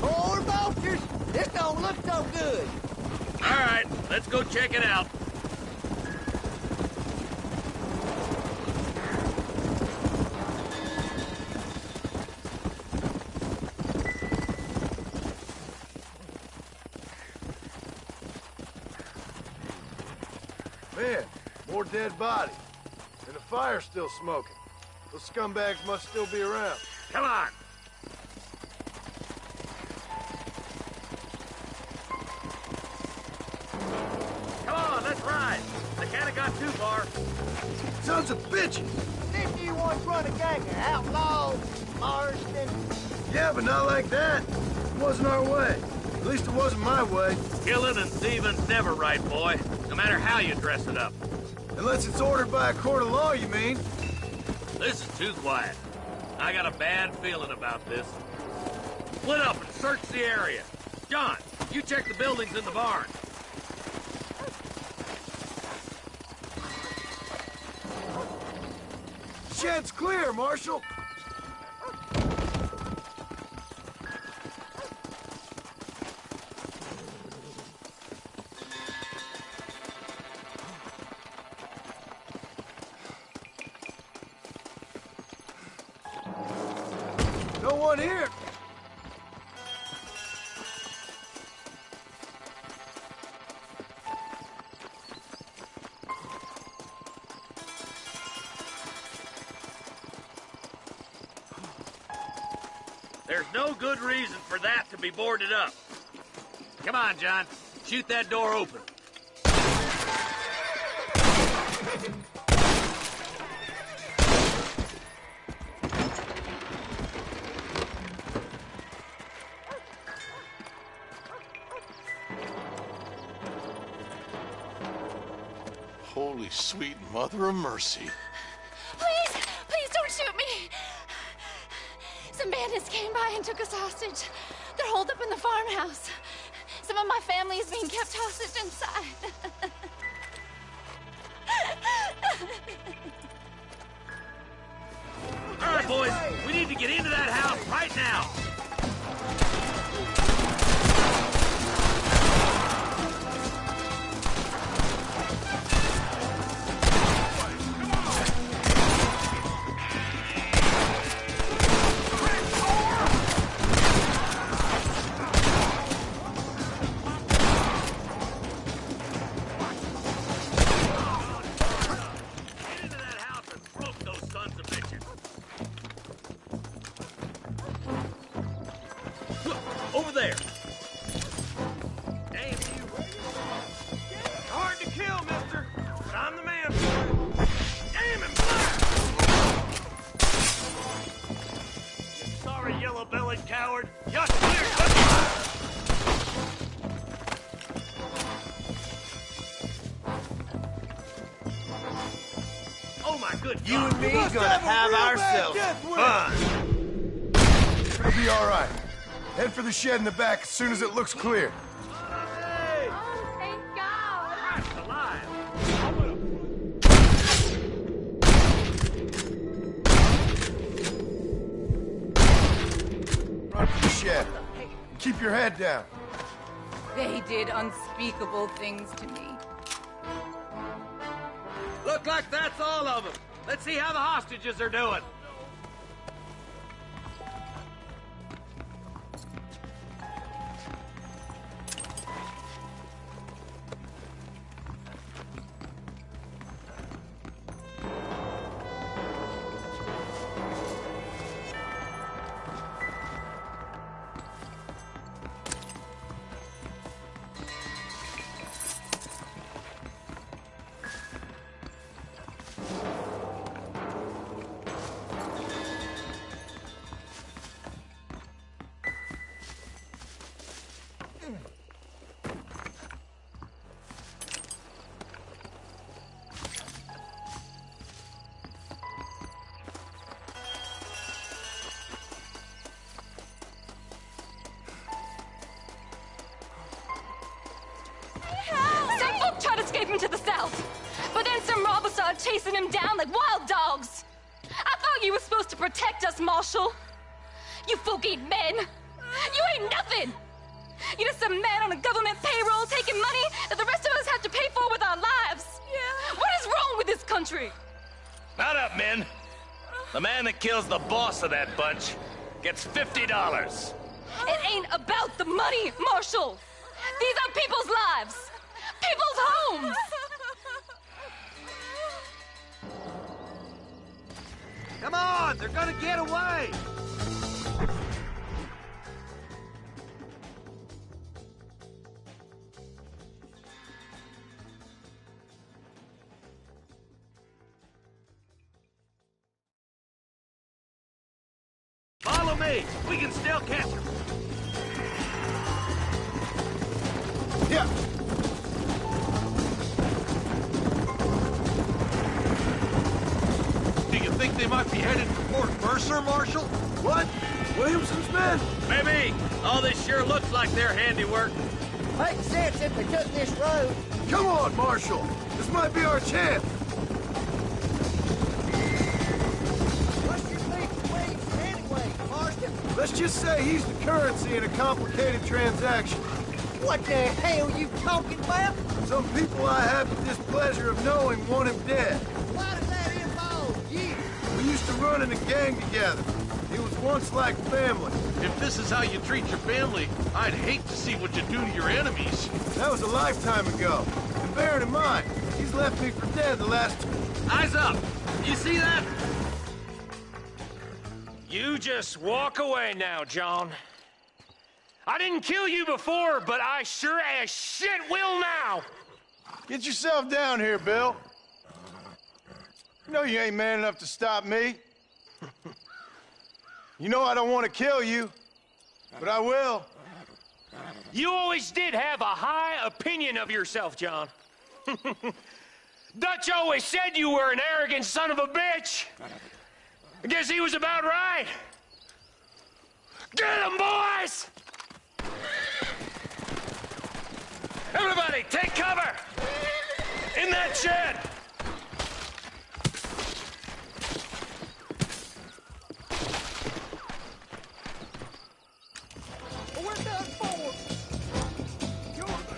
Poor vultures! This don't look so good. All right, let's go check it out. Man, more dead bodies. And the fire's still smoking. Those scumbags must still be around. Come on. let's ride. They kind of got too far. Sons of bitches! Didn't you once run a gang of outlaws, Marston? Yeah, but not like that. It wasn't our way. At least it wasn't my way. Killing and thieving's never right, boy. No matter how you dress it up. Unless it's ordered by a court of law, you mean? This is too quiet. I got a bad feeling about this. Split up and search the area. John, you check the buildings in the barn. Shed's clear, Marshal. No one here. There's no good reason for that to be boarded up. Come on, John. Shoot that door open. Holy sweet mother of mercy. Please, please don't shoot me. Some bandits came by and took us hostage. They're holed up in the farmhouse. Some of my family is being kept hostage inside. All right, boys. We need to get into that house right now. Over there. Damn you. Hard to kill, mister. But I'm the man for it. Damn him, you sorry yellow-bellied coward. You're clear cut. Oh my good You God. and me gonna have ourselves fun. It'll be all right. Head for the shed in the back as soon as it looks clear. Oh, thank God. Christ alive. Run for the shed. Keep your head down. They did unspeakable things to me. Look like that's all of them. Let's see how the hostages are doing. Some folk tried to escape him to the south, but then some robbers started chasing him down like wild dogs. I thought you were supposed to protect us, Marshal. You folk ain't men. You ain't nothing. You're just some man on a government payroll taking money that the rest of us have to pay for with our lives. Yeah. What is wrong with this country? Mount up, men. The man that kills the boss of that bunch gets $50. It ain't about the money, Marshal. These are people's lives, people's homes. Come on, they're gonna get away. Follow me. We can still catch him. Yeah. Do you think they might be headed for Fort Mercer, Marshal? What? Williamson's men? Maybe. All this sure looks like their handiwork. Makes sense if we took this road. Come on, Marshal. This might be our chance. What's your big ways anyway, Marston? Let's just say he's the currency in a complicated transaction. What the hell you talking about? Some people I have the displeasure of knowing want him dead. Why does that involve you? We used to run in a gang together. It was once like family. If this is how you treat your family, I'd hate to see what you do to your enemies. That was a lifetime ago. And bearing in mind, he's left me for dead the last... Eyes up! You see that? You just walk away now, John. I didn't kill you before, but I sure as shit will now! Get yourself down here, Bill. You know you ain't man enough to stop me. You know I don't want to kill you, but I will. You always did have a high opinion of yourself, John. Dutch always said you were an arrogant son of a bitch. I guess he was about right. Get him, boys! Everybody, take cover! In that shed!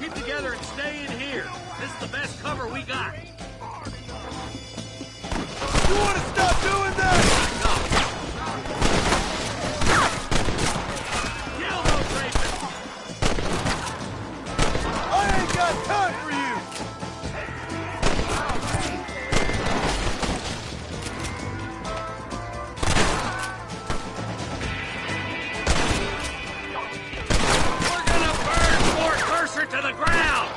Keep together and stay in here. This is the best cover we got. You want to stop doing that? Kill those rapists! I ain't got time for you! We're gonna burn Fort Mercer to the ground!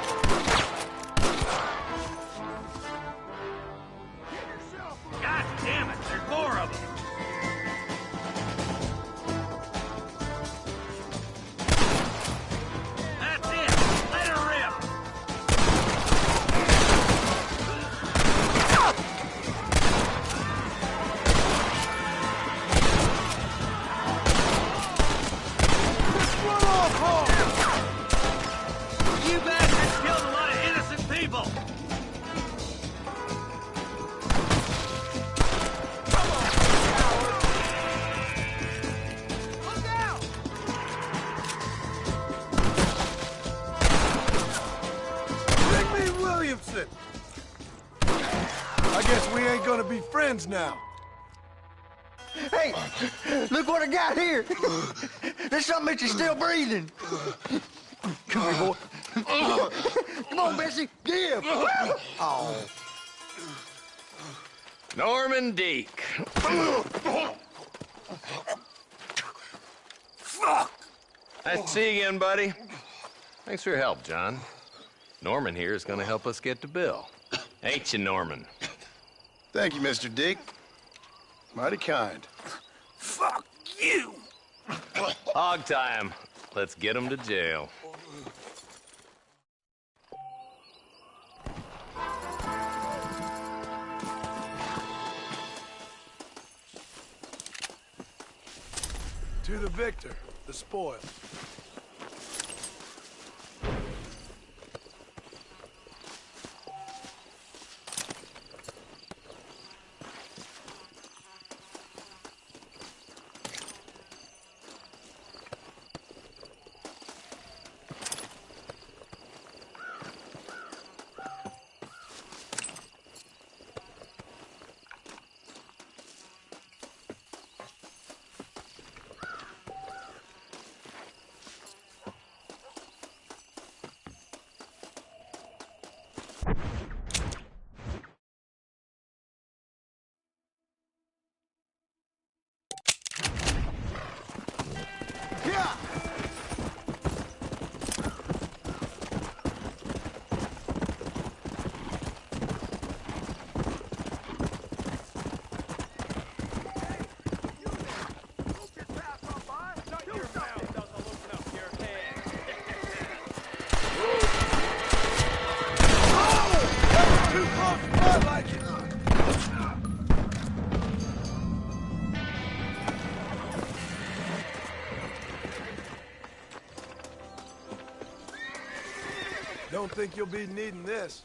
God damn it, there's more of them! That's it! Let her rip! Run off home! You bastards killed a lot of innocent people! Look out! Bring me Williamson! I guess we ain't gonna be friends now. Hey, look what I got here. There's something that you're still breathing. Come here, boy. Come on, Bessie, give. Oh. Norman Deek. Fuck! Nice to see you again, buddy. Thanks for your help, John. Norman here is going to help us get to Bill. Ain't you, Norman? Thank you, Mr. Deek. Mighty kind. Fuck you! Hog time. Let's get him to jail. To the victor, the spoil. Too close, I like it. Don't think you'll be needing this.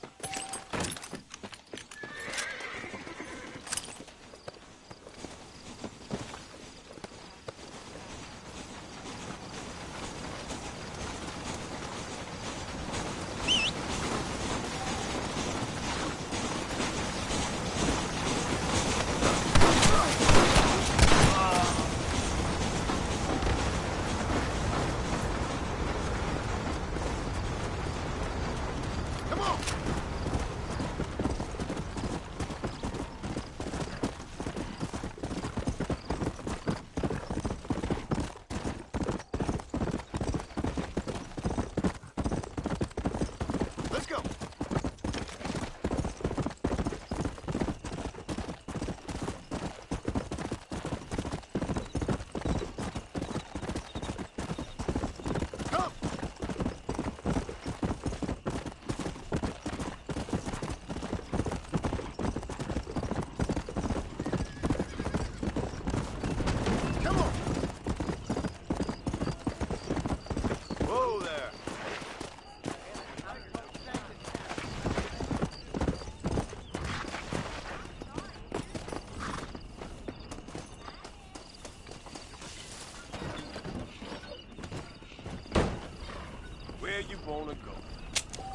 You wanna go?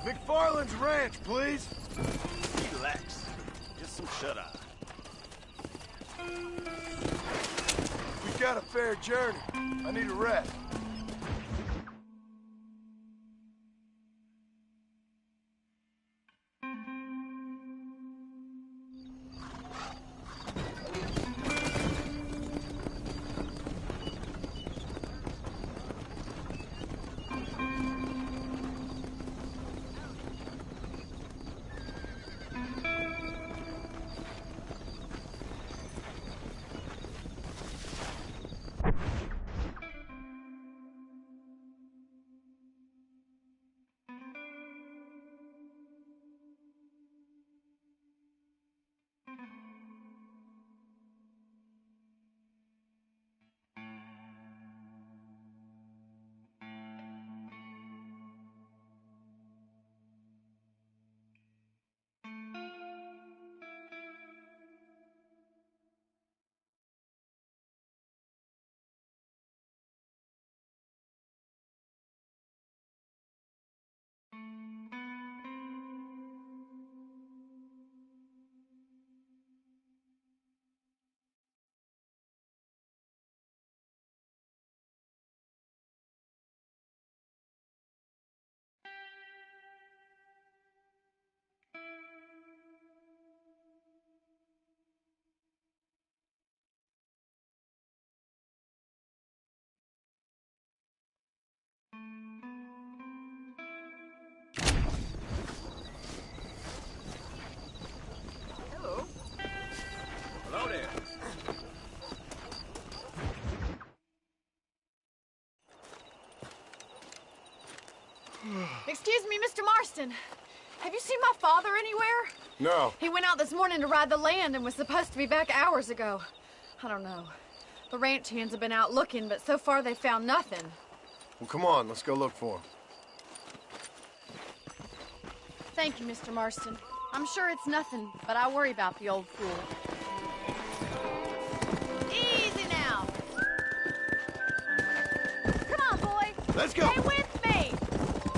McFarland's ranch, please. Relax. Just some shut-eye. We've got a fair journey. I need a rest. Hello there. Excuse me, Mr. Marston. Have you seen my father anywhere? No. He went out this morning to ride the land and was supposed to be back hours ago. I don't know. The ranch hands have been out looking, but so far they found nothing. Well, come on, let's go look for him. Thank you, Mr. Marston. I'm sure it's nothing, but I worry about the old fool. Easy now. Come on, boy. Let's go. Stay with me.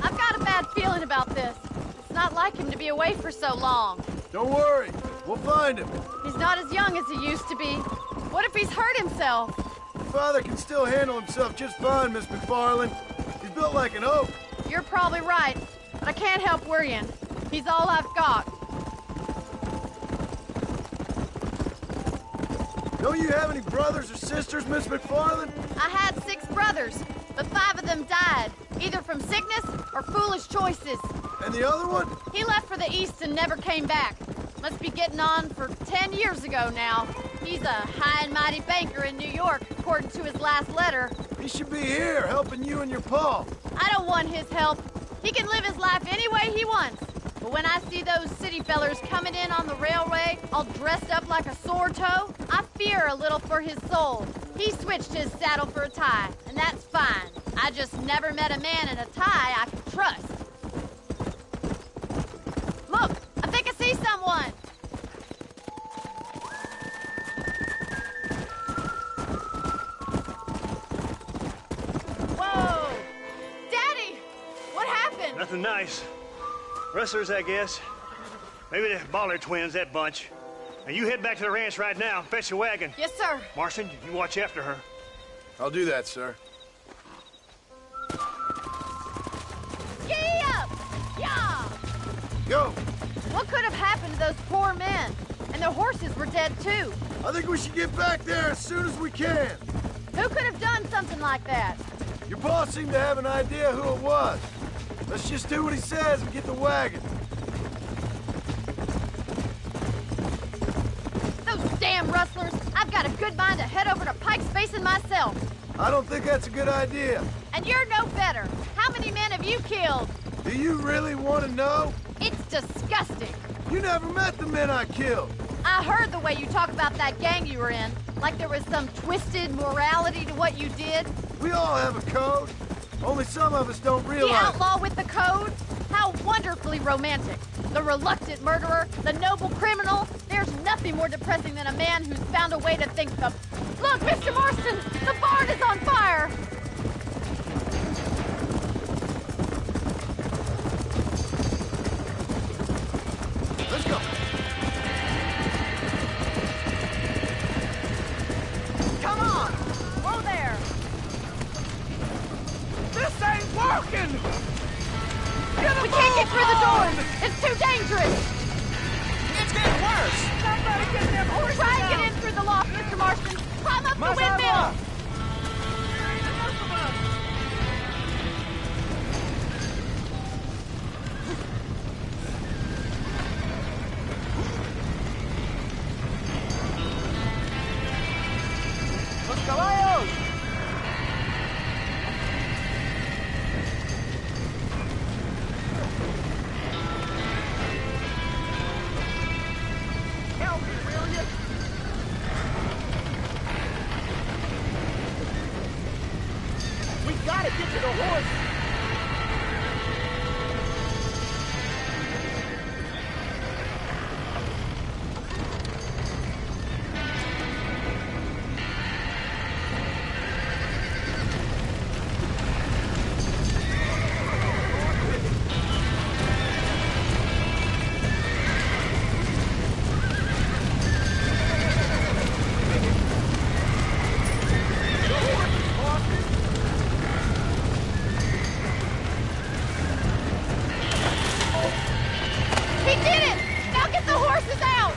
I've got a bad feeling about this. It's not like him to be away for so long. Don't worry. We'll find him. He's not as young as he used to be. What if he's hurt himself? Your father can still handle himself just fine, Miss McFarland. He's built like an oak. You're probably right, but I can't help worrying. He's all I've got. Don't you have any brothers or sisters, Miss McFarland? I had 6 brothers, but 5 of them died, either from sickness or foolish choices. And the other one? He left for the East and never came back. Must be getting on for 10 years ago now. He's a high and mighty banker in New York, according to his last letter. He should be here, helping you and your pa. I don't want his help. He can live his life any way he wants. But when I see those city fellers coming in on the railway, all dressed up like a sore toe, I fear a little for his soul. He switched his saddle for a tie, and that's fine. I just never met a man in a tie I could trust. Look, I think I see someone. Whoa! Daddy! What happened? Nothing nice. Rustlers, I guess. Maybe the Baller twins, that bunch. Now you head back to the ranch right now. Fetch the wagon. Yes, sir. Marston, you watch after her. I'll do that, sir. Giddy up! Yeah! Go! What could have happened to those poor men? And their horses were dead, too. I think we should get back there as soon as we can. Who could have done something like that? Your boss seemed to have an idea who it was. Let's just do what he says and get the wagon. Those damn rustlers! I've got a good mind to head over to Pike's Basin myself. I don't think that's a good idea. And you're no better. How many men have you killed? Do you really want to know? It's disgusting. You never met the men I killed. I heard the way you talk about that gang you were in, like there was some twisted morality to what you did. We all have a code. Only some of us don't realize. The outlaw with the code? How wonderfully romantic. The reluctant murderer, the noble criminal. There's nothing more depressing than a man who's found a way to think the... Look, Mr. Marston! The barn is on fire! Let's go. Come on! Whoa there! This ain't working! We can't get through the doors! It's too dangerous! It's getting worse! Somebody get them horses Try and out. get in through the loft, Mr. Marston! Climb up the Mazama. windmill! Los caballos! Help me, will you? We gotta get to the horse! He did it! Now get the horses out!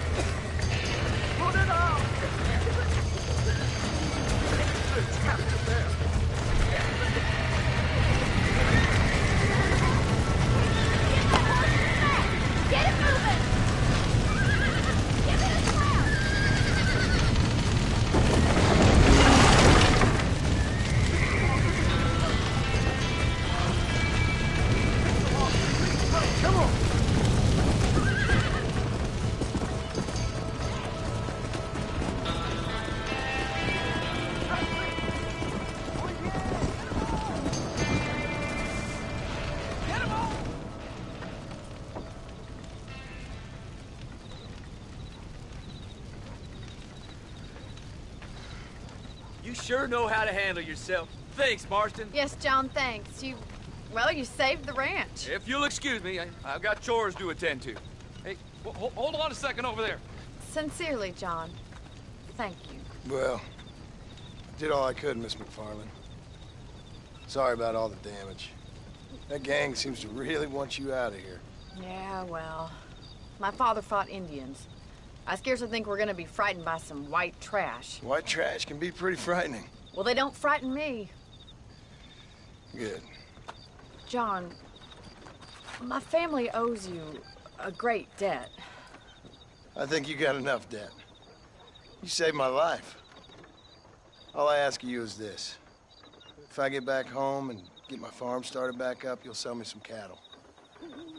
Put it on! Get it moving! Give it a slap! Come on. You sure know how to handle yourself. Thanks, Marston. Yes, John, thanks. You saved the ranch. If you'll excuse me, I've got chores to attend to. Hey, hold on a second over there. Sincerely, John. Thank you. Well, did all I could, Miss McFarland. Sorry about all the damage. That gang seems to really want you out of here. Yeah, well, my father fought Indians. I scarcely think we're gonna be frightened by some white trash. White trash can be pretty frightening. Well, they don't frighten me. Good. John, my family owes you a great debt. I think you got enough debt. You saved my life. All I ask of you is this. If I get back home and get my farm started back up, you'll sell me some cattle.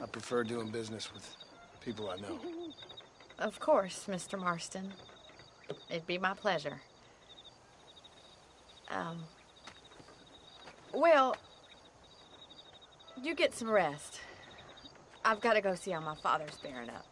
I prefer doing business with people I know. Of course, Mr. Marston. It'd be my pleasure. Well, you get some rest. I've got to go see how my father's bearing up.